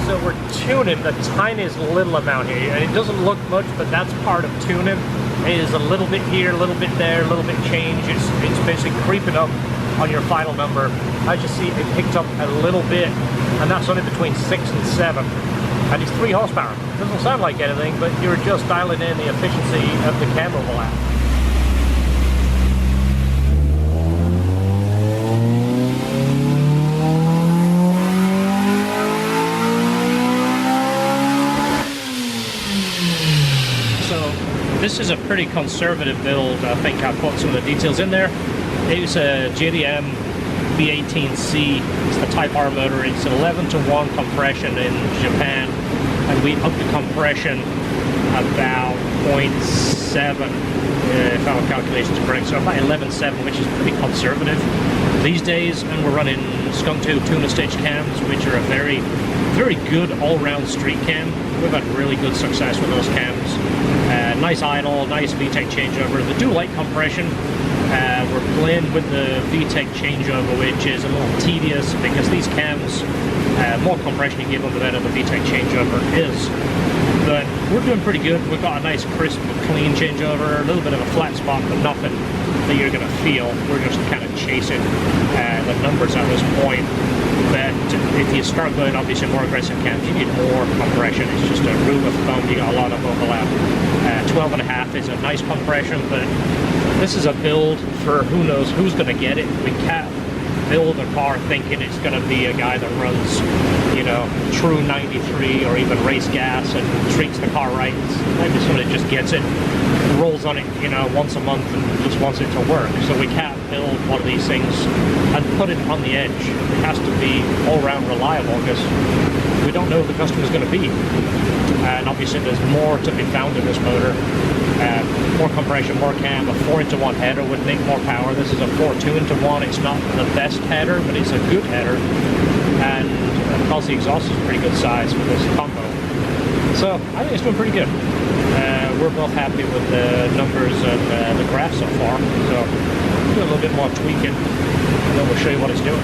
So we're tuning the tiniest little amount here, and it doesn't look much, but that's part of tuning. It is a little bit here, a little bit there, a little bit change. It's basically creeping up on your final number. As you see, it picked up a little bit, and that's only between 6 and 7. And it's 3 horsepower. It doesn't sound like anything, but you're just dialing in the efficiency of the cam overlap. This is a pretty conservative build. I think I put some of the details in there. It's a JDM B18C. It's the Type R motor. It's 11:1 compression in Japan, and we up the compression about 0.7, if our calculations are correct. So about 11.7, which is pretty conservative these days. And we're running Skunk 2 tuna stitch cams, which are a very, very good all-round street cam. We've had really good success with those cams. Nice idle, nice VTEC changeover. They do light compression. We're playing with the VTEC changeover, which is a little tedious because these cams, more compression you give them, the better the VTEC changeover is. But we're doing pretty good. We've got a nice crisp, clean changeover, a little bit of a flat spot, but nothing that you're going to feel. We're just kind of chasing the numbers at this point. But if you start going obviously more aggressive cams, you need more compression. It's just a rule of thumb. You got a lot of overlap. 12.5 is a nice compression, but this is a build for who knows who's going to get it. We can't build a car thinking it's going to be a guy that runs, you know, true 93 or even race gas and treats the car right. Maybe somebody just gets it, rolls on it, you know, once a month and just wants it to work. So we can't build one of these things and put it on the edge. It has to be all-round reliable because we don't know who the customer's going to be. And obviously there's more to be found in this motor. More compression, more cam. A 4-into-1 header would make more power. This is a 4.2-into-1. It's not the best header, but it's a good header. And because the exhaust is a pretty good size for this combo. So I think it's doing pretty good. We're both happy with the numbers and the graph so far. So we'll do a little bit more tweaking, and then we'll show you what it's doing.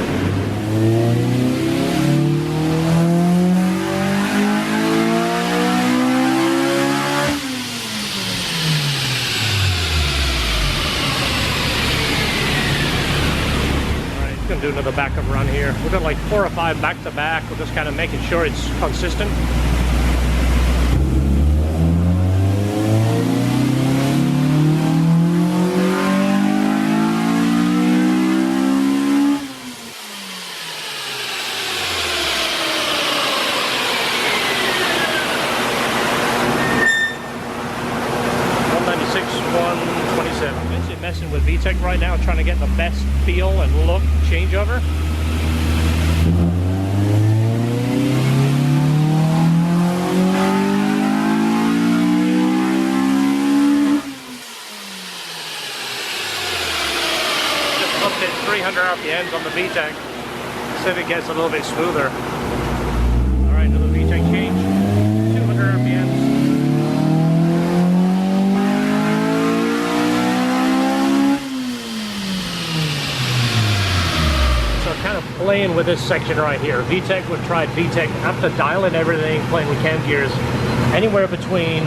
Gonna do another backup run here. We've got like 4 or 5 back to back. We're just kind of making sure it's consistent. right now trying to get the best feel and look changeover. Just upped it 300 RPMs on the VTEC. Civic gets a little bit smoother. All right, another VTEC change. 200 RPMs. Kind of playing with this section right here. VTEC, we've tried VTEC after dialing everything, playing with cam gears, anywhere between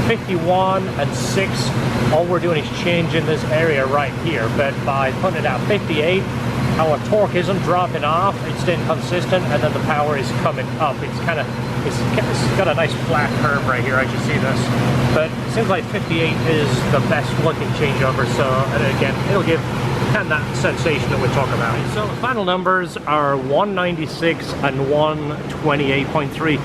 51 and 6. All we're doing is changing this area right here, but by putting it at 58, our torque isn't dropping off, it's staying consistent, and then the power is coming up. It's got a nice flat curve right here as you see this, but it seems like 58 is the best looking changeover. So, and again, it'll give kind of that sensation that we're talking about. So the final numbers are 196 and 128.3.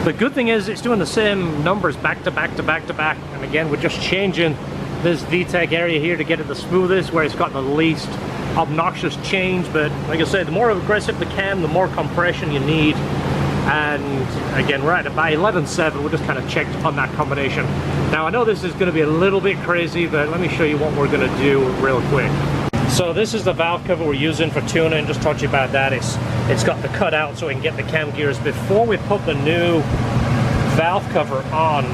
The good thing is it's doing the same numbers back to back to back to back, and again we're just changing this VTEC area here to get it the smoothest, where it's got the least obnoxious change. But like I said, the more aggressive the cam, the more compression you need. And again, we're at about 11.7. We're just kind of checked on that combination. Now I know this is going to be a little bit crazy, but let me show you what we're going to do real quick. So this is the valve cover we're using for tuning. Just talk to you about that. It's got the cutout so we can get the cam gears. Before we put the new valve cover on,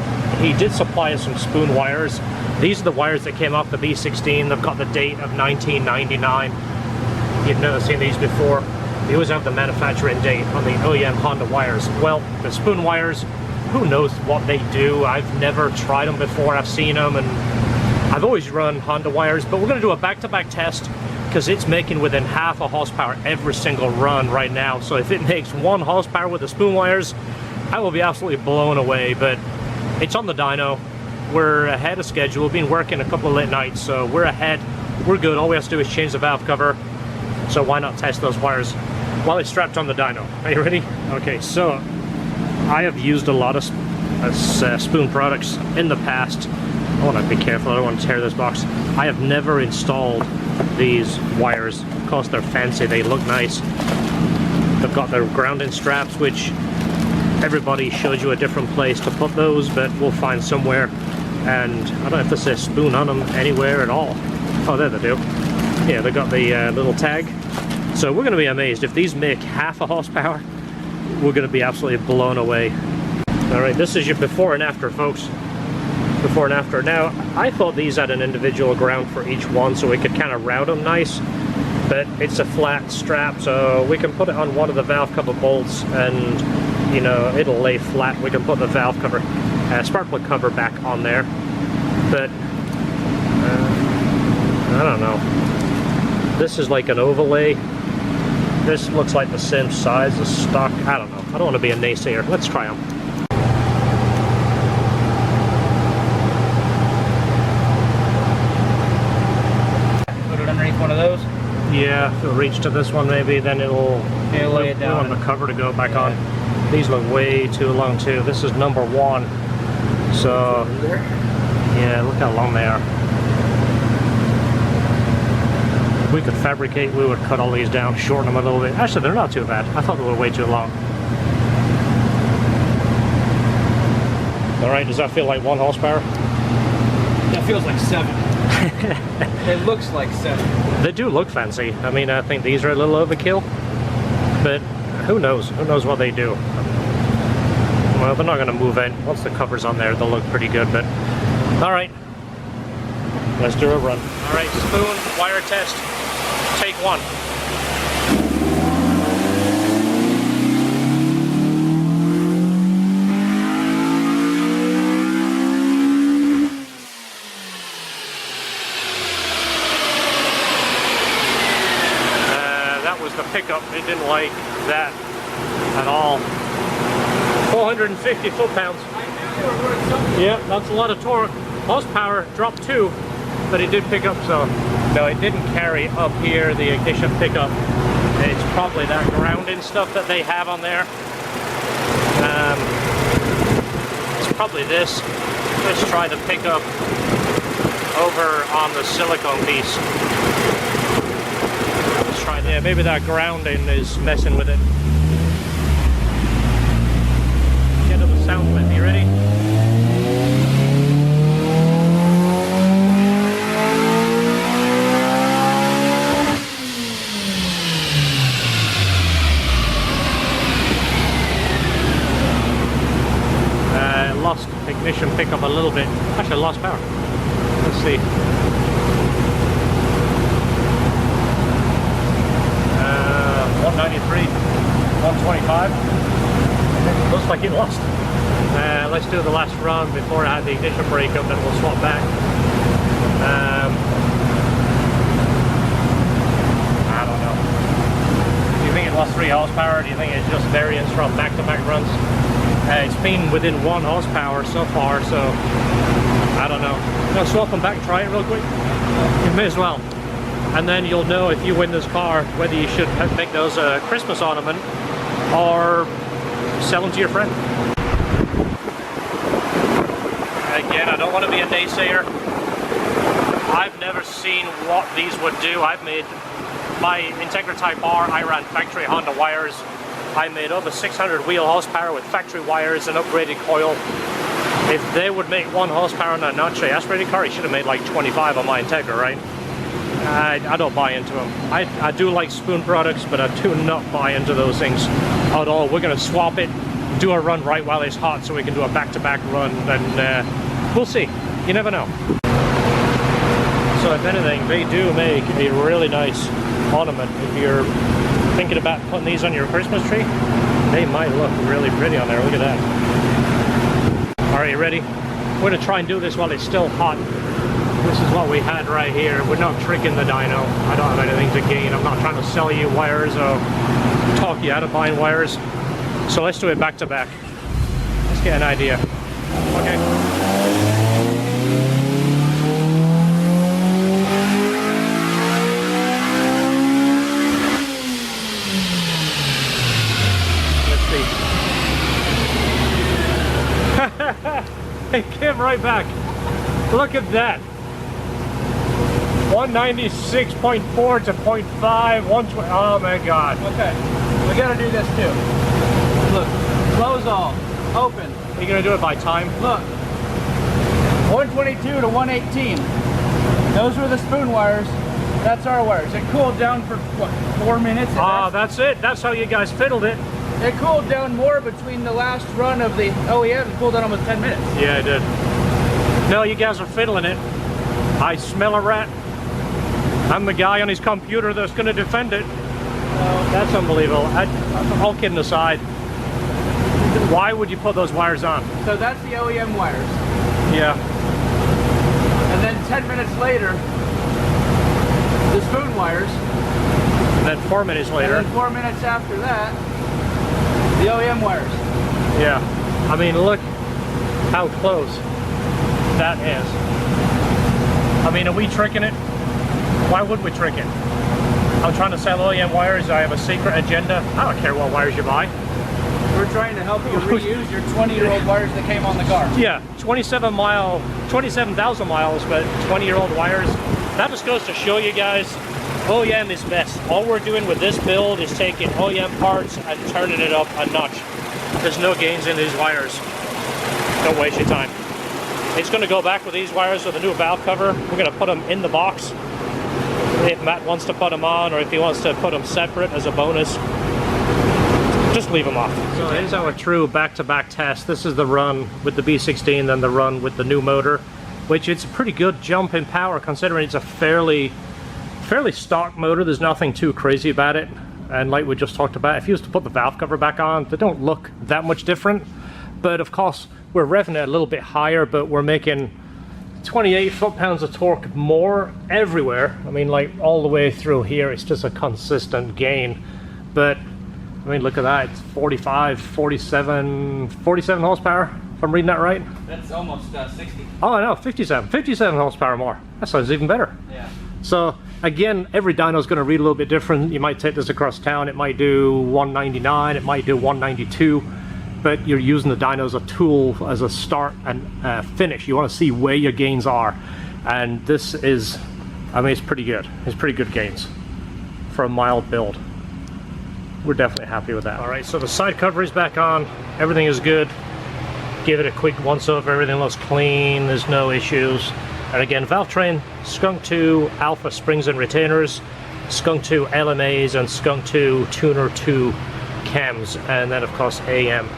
he did supply us some spoon wires. These are the wires that came off the B18. They've got the date of 1999. You've never seen these before. They always have the manufacturing date on the OEM Honda wires. Well, the spoon wires, who knows what they do. I've never tried them before. I've seen them, and I've always run Honda wires, but we're going to do a back-to-back test because it's making within half a horsepower every single run right now. So if it makes 1 horsepower with the spoon wires, I will be absolutely blown away. But it's on the dyno. We're ahead of schedule. We've been working a couple of late nights, so we're ahead. We're good. All we have to do is change the valve cover. So why not test those wires while it's strapped on the dyno? Are you ready? Okay, so I have used a lot of spoon products in the past. I want to be careful, I don't want to tear this box. I have never installed these wires. Of course they're fancy, they look nice. They've got their grounding straps, which everybody shows you a different place to put those, but we'll find somewhere. And I don't know if this says spoon on them anywhere at all. Oh, there they do. Yeah, they got the little tag. So we're going to be amazed. If these make half a horsepower, we're going to be absolutely blown away. Alright, this is your before and after, folks. Before and after. Now, I thought these had an individual ground for each one so we could kind of route them nice, but it's a flat strap, so we can put it on one of the valve cover bolts and, you know, it'll lay flat. We can put the valve cover, spark plug cover back on there, but I don't know. This is like an overlay. This looks like the same size as stock. I don't know. I don't want to be a naysayer. Let's try them. One of those? Yeah, if it'll reach to this one maybe, then it'll lay it down. We want the cover to go back on. These look way too long too. This is number 1. So, yeah, look how long they are. If we could fabricate, we would cut all these down, shorten them a little bit. Actually, they're not too bad. I thought they were way too long. Alright, does that feel like 1 horsepower? That feels like 7. It looks like 7. They do look fancy. I mean, I think these are a little overkill, but who knows? Who knows what they do? Well, they're not going to move in. Once the cover's on there, they'll look pretty good, but all right. Let's do a run. All right, spoon wire test. Take 1. The pickup, it didn't like that at all. 450 foot-pounds. Yeah, that's a lot of torque. Horsepower dropped 2, but it did pick up some. No, it didn't carry up here, the ignition pickup. It's probably that grounding stuff that they have on there. It's probably this. Let's try the pickup over on the silicone piece. Yeah, maybe that grounding is messing with it. Get to the sound clip. You ready? Lost ignition pickup a little bit. Actually, lost power. Let's see. 193, 125. Looks like it lost. Let's do the last run before I had the ignition breakup, then we'll swap back. I don't know. Do you think it lost 3 horsepower? Do you think it's just variance from back-to-back runs? It's been within 1 horsepower so far, so I don't know. I'll swap them back, try it real quick. You may as well. And then you'll know if you win this car whether you should make those a Christmas ornament or sell them to your friend. Again, I don't want to be a naysayer. I've never seen what these would do. I've made my Integra Type R, I ran factory Honda wires. I made over 600 wheel horsepower with factory wires and upgraded coil. If they would make 1 horsepower on a not-Che aspirated car, he should have made like 25 on my Integra, right? I don't buy into them. I do like spoon products, but I do not buy into those things at all. We're going to swap it, do a run right while it's hot so we can do a back-to-back run, and we'll see. You never know. So if anything, they do make a really nice ornament. If you're thinking about putting these on your Christmas tree, they might look really pretty on there. Look at that. Alright, you ready? We're going to try and do this while it's still hot. This is what we had right here. We're not tricking the dyno. I don't have anything to gain. I'm not trying to sell you wires or talk you out of buying wires. So let's do it back to back. Let's get an idea. Okay. It came right back. Look at that. 196.4 to 0.5, 120. Oh my God. Okay, we gotta do this too. Look, close all, open. Are you gonna do it by time? Look, 122 to 118. Those were the spoon wires. That's our wires. It cooled down for what, 4 minutes? Ah, that's it. That's how you guys fiddled it. It cooled down more between the last run of the OEM. It cooled down almost 10 minutes. Yeah, it did. No, you guys are fiddling it. I smell a rat. I'm the guy on his computer that's going to defend it. That's unbelievable. All kidding aside, why would you put those wires on? So that's the OEM wires. Yeah. And then 10 minutes later, the spoon wires. And then 4 minutes later. And then 4 minutes after that, the OEM wires. Yeah. I mean, look how close that is. I mean, are we tricking it? Why would we trick it? I'm trying to sell OEM wires. I have a secret agenda. I don't care what wires you buy. We're trying to help you reuse your 20-year-old wires that came on the car. Yeah, 27,000 miles, but 20-year-old wires. That just goes to show you guys, OEM is best. All we're doing with this build is taking OEM parts and turning it up a notch. There's no gains in these wires. Don't waste your time. It's going to go back with these wires with a new valve cover. We're going to put them in the box. If Matt wants to put them on, or if he wants to put them separate as a bonus, just leave them off. So here's our true back-to-back test. This is the run with the B16, then the run with the new motor, which it's a pretty good jump in power considering it's a fairly stock motor. There's nothing too crazy about it. And like we just talked about, if you was to put the valve cover back on, they don't look that much different. But of course, we're revving it a little bit higher, but we're making 28 foot-pounds of torque more everywhere. I mean, like all the way through here, it's just a consistent gain. But I mean, look at that. It's 47 horsepower, if I'm reading that right. That's almost 60. Oh, no, 57 horsepower more. That sounds even better. Yeah. So again, every dyno is going to read a little bit different. You might take this across town. It might do 199. It might do 192. But you're using the dyno as a tool, as a start and finish. You want to see where your gains are. And this is, I mean, it's pretty good. It's pretty good gains. for a mild build. We're definitely happy with that. All right, so the side cover is back on. Everything is good. Give it a quick once over. Everything looks clean. There's no issues. And again, valve train, Skunk 2 alpha springs and retainers, Skunk 2 LMAs, and Skunk 2 tuner 2 cams, and then of course AM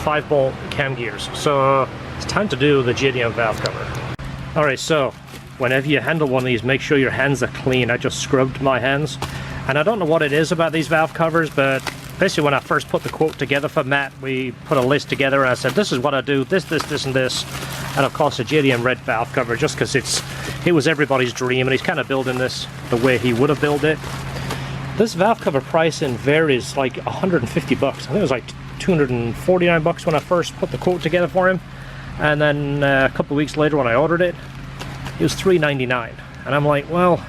5-bolt cam gears. So it's time to do the JDM valve cover. All right, so whenever you handle one of these, make sure your hands are clean. I just scrubbed my hands, and I don't know what it is about these valve covers, but basically when I first put the quote together for Matt, we put a list together and I said, this is what I do, this, and this. And of course a JDM red valve cover, just because it was everybody's dream, and he's kind of building this the way he would have built it. This valve cover pricing varies like 150 bucks. I think it was like 249 bucks when I first put the quote together for him. And then a couple of weeks later when I ordered it, it was $3.99. And I'm like, well,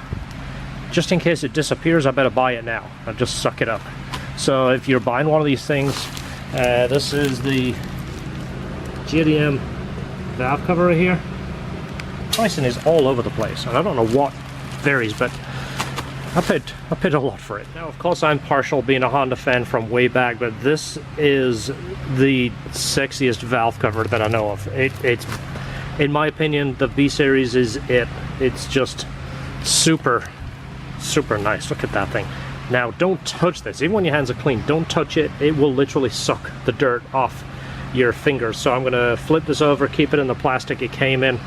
just in case it disappears, I better buy it now. I'll just suck it up. So if you're buying one of these things, this is the JDM valve cover right here. Pricing is all over the place, and I don't know what varies, but I paid a lot for it. Now, of course, I'm partial being a Honda fan from way back, but this is the sexiest valve cover that I know of. It's, in my opinion, the B series is it. It's just super, super nice. Look at that thing. Now, don't touch this. Even when your hands are clean, don't touch it. It will literally suck the dirt off your fingers. So I'm going to flip this over, keep it in the plastic it came in,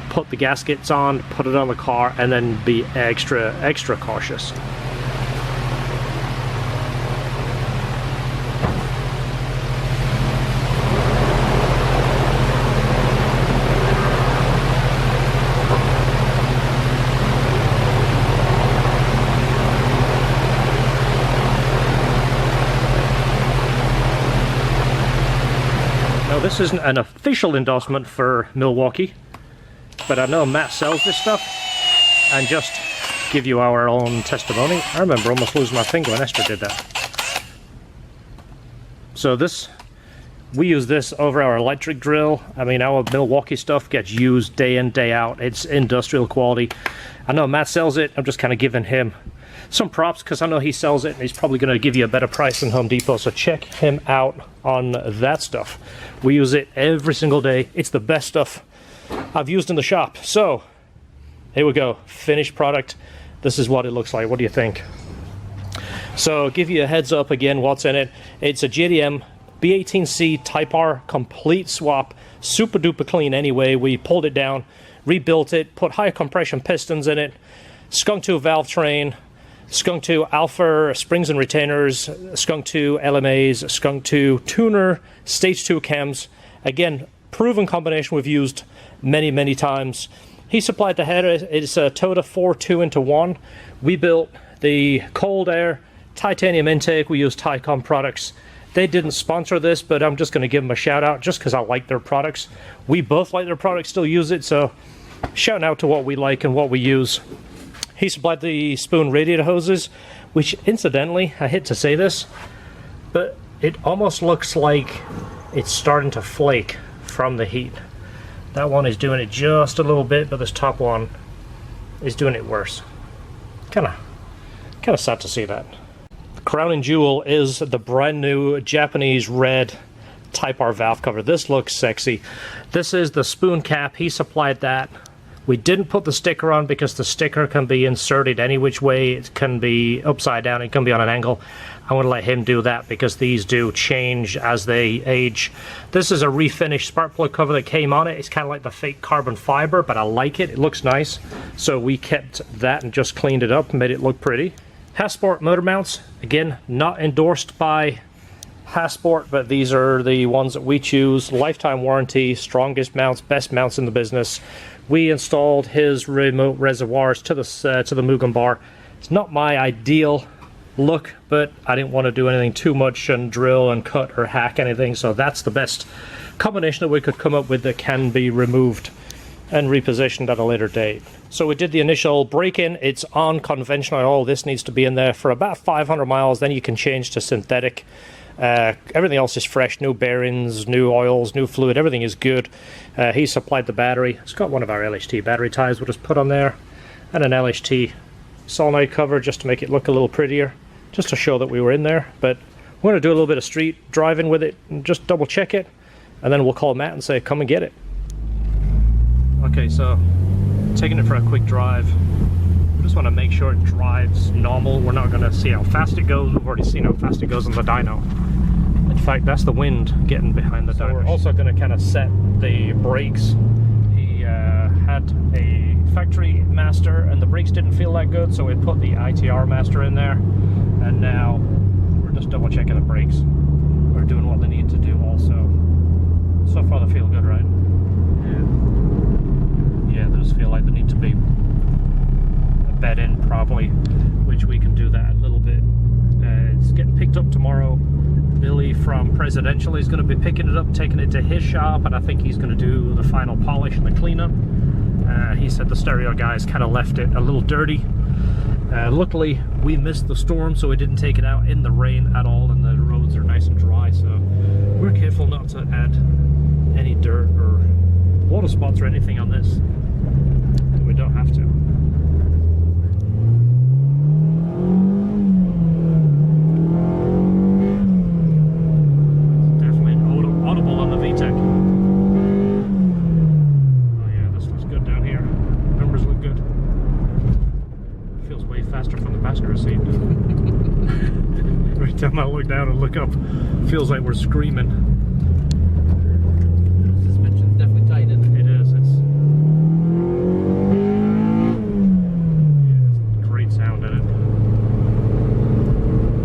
put the gaskets on, put it on the car, and then be extra cautious. This isn't an official endorsement for Milwaukee, but I know Matt sells this stuff, and just give you our own testimony. I remember almost losing my finger when Esther did that. So we use this over our electric drill. I mean, our Milwaukee stuff gets used day in, day out. It's industrial quality. I know Matt sells it. I'm just kind of giving him some props because I know he sells it, and he's probably going to give you a better price than Home Depot. So check him out on that stuff. We use it every single day. It's the best stuff I've used in the shop. So here we go, finished product. This is what it looks like. What do you think? So give you a heads up again what's in it. It's a JDM B18C Type R complete swap, super duper clean anyway. We pulled it down, rebuilt it, put high compression pistons in it, Skunk 2 valve train, Skunk 2 alpha springs and retainers, Skunk 2 LMAs, Skunk 2 tuner, stage 2 cams. Again, proven combination we've used many times. He supplied the header. It's a Toyota 4 2-into-1. We built the cold air titanium intake. We use Tycom products. They didn't sponsor this, but I'm just going to give them a shout out just because I like their products. We both like their products, still use it, so shouting out to what we like and what we use. He supplied the spoon radiator hoses, which incidentally, I hate to say this, but it almost looks like it's starting to flake from the heat. That one is doing it just a little bit, but this top one is doing it worse. Kind of sad to see that. The crowning jewel is the brand new Japanese red Type R valve cover. This looks sexy. This is the spoon cap. He supplied that. We didn't put the sticker on because the sticker can be inserted any which way. It can be upside down, it can be on an angle. I want to let him do that because these do change as they age. This is a refinished spark plug cover that came on it. It's kind of like the fake carbon fiber, but I like it. It looks nice. So we kept that and just cleaned it up and made it look pretty. Hasport motor mounts, again, not endorsed by Hasport, but these are the ones that we choose. Lifetime warranty, strongest mounts, best mounts in the business. We installed his remote reservoirs to the Mugen bar. It's not my ideal look, but I didn't want to do anything too much and drill and cut or hack anything, so that's the best combination that we could come up with that can be removed and repositioned at a later date. So we did the initial break-in. It's on conventional oil. This needs to be in there for about 500 miles, then you can change to synthetic. Everything else is fresh, new bearings, new oils, new fluid, everything is good. He supplied the battery. It's got one of our LHT battery ties we'll just put on there, and an LHT solenoid cover just to make it look a little prettier, just to show that we were in there. But we're going to do a little bit of street driving with it and just double check it, and then we'll call Matt and say, come and get it. Okay, so taking it for a quick drive. We just want to make sure it drives normal. We're not going to see how fast it goes. We've already seen how fast it goes on the dyno. In fact, that's the wind getting behind the dyno. We're also going to kind of set the brakes. He had a factory master and the brakes didn't feel that good, so we put the ITR master in there, and now we're just double checking the brakes. We're doing what they need to do also. So far they feel good, right? Yeah, they just feel like they need to be bed in properly, which we can do that a little bit. It's getting picked up tomorrow. Billy from Presidential is going to be picking it up, taking it to his shop, and I think he's going to do the final polish and the cleanup. He said the stereo guys kind of left it a little dirty. Luckily, we missed the storm, so we didn't take it out in the rain at all, and the roads are nice and dry, so we're careful not to add any dirt or water spots or anything on this. We don't have to. Every time I look down and look up, feels like we're screaming. The suspension's definitely tight, isn't it? It is. It's great sound in it.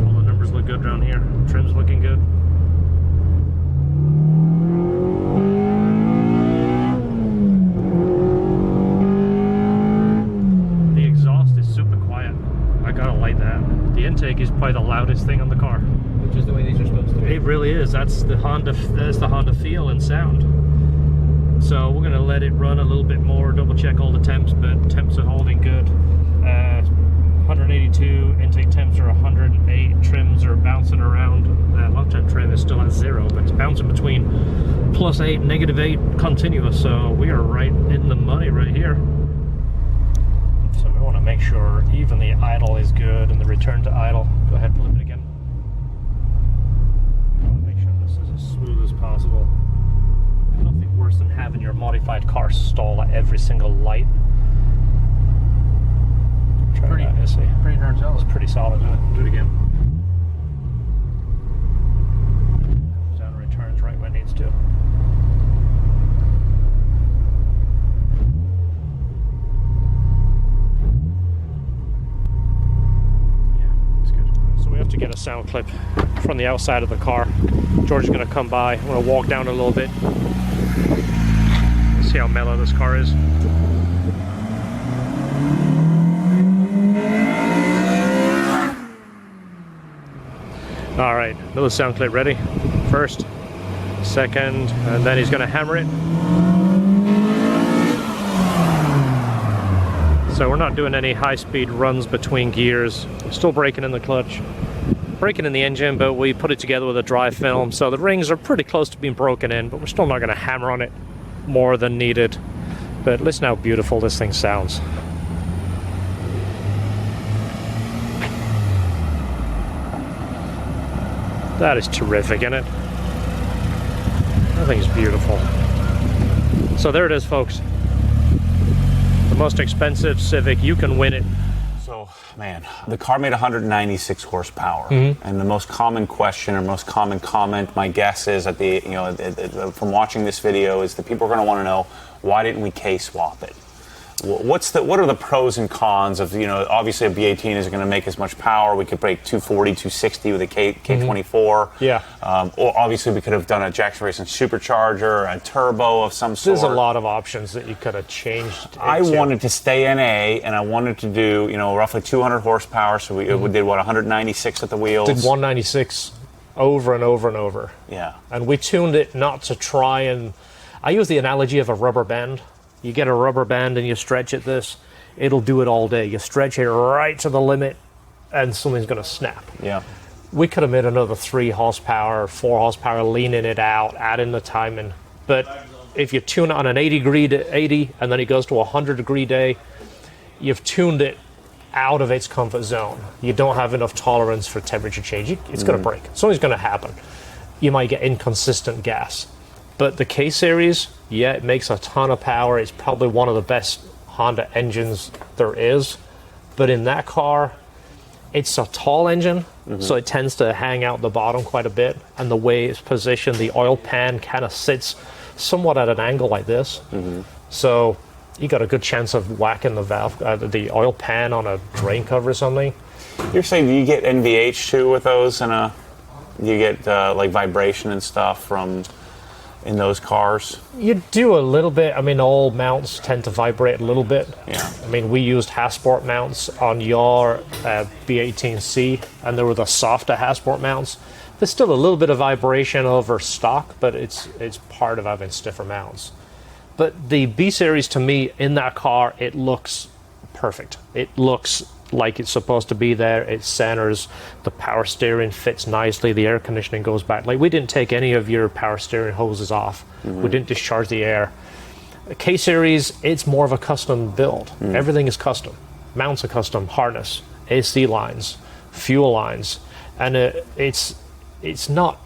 All the numbers look good down here. Trim's looking good. The exhaust is super quiet. I gotta like that. The intake is probably the loudest thing on the car. Which is the way these are supposed to be. It really is. That's the Honda feel and sound. So we're gonna let it run a little bit more, double check all the temps, but temps are holding good. 182 intake temps are 108. Trims are bouncing around. Long-term trim is still at 0, but it's bouncing between +8 and -8 continuous. So we are right in the money right here. So we want to make sure even the idle is good and the return to idle. Go ahead, flip it again. I want to make sure this is as smooth as possible. Nothing worse than having your modified car stall at every single light. Try Pretty darn solid. It's pretty solid. Do it again. Comes down and returns right when it needs to. To get a sound clip from the outside of the car. George is going to come by. I'm going to walk down a little bit. See how mellow this car is. All right, another sound clip ready. First, second, and then he's going to hammer it. So we're not doing any high-speed runs between gears. We're still braking in the clutch. Braking in the engine, but we put it together with a dry film, so the rings are pretty close to being broken in, but we're still not going to hammer on it more than needed. But listen how beautiful this thing sounds. That is terrific, isn't it? That thing is beautiful. So there it is, folks. The most expensive Civic. You can win it. So, man, the car made 196 horsepower, and the most common question or most common comment, my guess is at the, from watching this video, is that people are going to want to know, why didn't we K-swap it? What are the pros and cons of, obviously a B18 isn't going to make as much power. We could break 240, 260 with a K24. Yeah. Or obviously we could have done a Jackson Racing supercharger, a turbo of some sort. There's a lot of options that you could have changed. I wanted to stay NA, and I wanted to do, roughly 200 horsepower. So we did, 196 at the wheels? Did 196 over and over and over. Yeah. And we tuned it not to try and... I use the analogy of a rubber band. You get a rubber band and you stretch it it'll do it all day. You stretch it right to the limit and something's going to snap. Yeah. We could have made another 3 horsepower, 4 horsepower, leaning it out, adding the timing. But if you tune it on an 80 and then it goes to a 100-degree day, you've tuned it out of its comfort zone. You don't have enough tolerance for temperature change. It's going to break. Something's going to happen. You might get inconsistent gas. But the K series, yeah, it makes a ton of power. It's probably one of the best Honda engines there is. But in that car, it's a tall engine, so it tends to hang out the bottom quite a bit. And the way it's positioned, the oil pan kind of sits somewhat at an angle like this. So you got a good chance of whacking the valve, the oil pan on a drain cover or something. You're saying, do you get NVH too with those? And you get like vibration and stuff from in those cars? You do a little bit. I mean, all mounts tend to vibrate a little bit. Yeah. I mean, we used Hasport mounts on your B18C, and there were the softer Hasport mounts. There's still a little bit of vibration over stock, but it's part of having stiffer mounts. But the B series, to me, in that car, it looks perfect. It looks like it's supposed to be there. It centers. The power steering fits nicely. The air conditioning goes back. Like, we didn't take any of your power steering hoses off. We didn't discharge the air. K series, it's more of a custom build. Everything is custom. Mounts are custom. Harness, AC lines, fuel lines, and it's not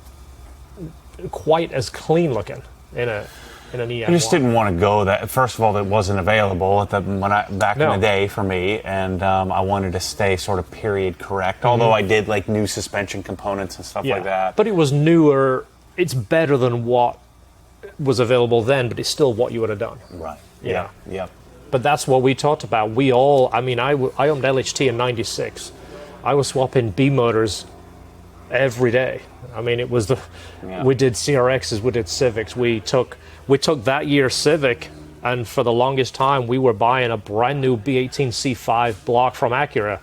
quite as clean looking in an EM1. I just didn't want to go that. First of all, that wasn't available at back in the day for me, and I wanted to stay sort of period correct. Although I did like new suspension components and stuff like that. But it was newer. It's better than what was available then, but it's still what you would have done. Right. Yeah. Yep. But that's what we talked about. I owned LHT in '96. I was swapping B motors every day. I mean, it was we did CRXs, we did Civics. We took that year Civic, and for the longest time we were buying a brand new B18C5 block from Acura,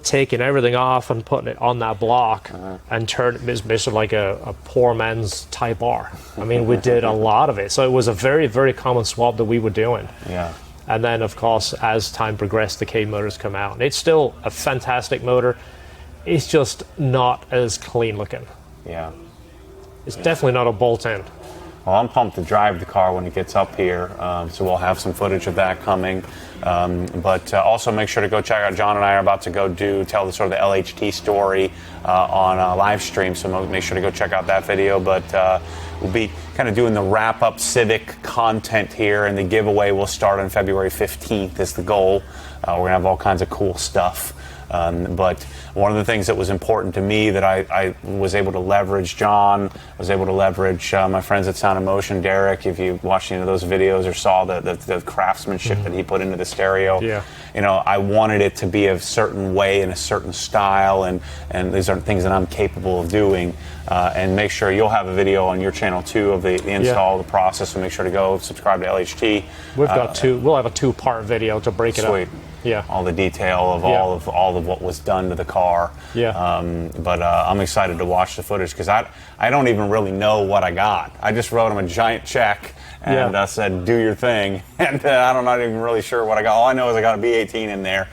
taking everything off and putting it on that block, and turning it basically like a poor man's Type R. I mean, we did a lot of it. So it was a very, very common swap that we were doing. Yeah. And then, of course, as time progressed, the K motors come out. And it's still a fantastic motor. It's just not as clean looking. Yeah. It's definitely not a bolt-in. Well, I'm pumped to drive the car when it gets up here, so we'll have some footage of that coming. But also make sure to go check out. John and I are about to go tell the sort of the LHT story on a live stream, so make sure to go check out that video. But we'll be kind of doing the wrap-up Civic content here, and the giveaway will start on February 15th is the goal. We're going to have all kinds of cool stuff. But one of the things that was important to me that I was able to leverage John, was able to leverage my friends at Sound of Motion, Derek, if you watched any of those videos or saw the craftsmanship that he put into the stereo. Yeah. You know, I wanted it to be a certain way and a certain style, and these are things that I'm capable of doing. And make sure you'll have a video on your channel too of the install, the process, so make sure to go subscribe to LHT. We've got we'll have a 2-part video to break it up. Sweet. Yeah. All the detail of all of what was done to the car. Yeah. But I'm excited to watch the footage because I don't even really know what I got. I just wrote him a giant check and said, do your thing. And I'm not even really sure what I got. All I know is I got a B18 in there.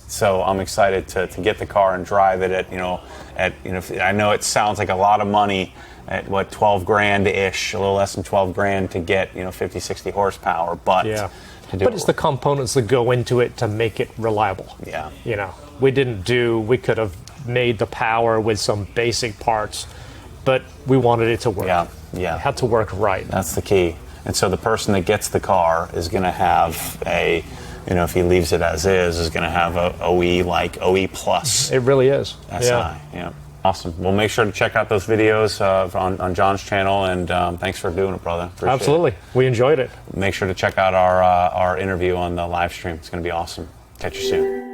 So I'm excited to get the car and drive it at I know it sounds like a lot of money at what, 12 grand-ish, a little less than 12 grand to get 50, 60 horsepower, but it's the components that go into it to make it reliable. Yeah. We could have made the power with some basic parts, but we wanted it to work. Yeah. It had to work right. That's the key. And so the person that gets the car is going to have if he leaves it as is going to have a OE like OE plus. It really is. SI. Yeah. Awesome. Well, make sure to check out those videos on John's channel, and thanks for doing it, brother. Appreciate Absolutely. We enjoyed it. Make sure to check out our interview on the live stream. It's going to be awesome. Catch you soon.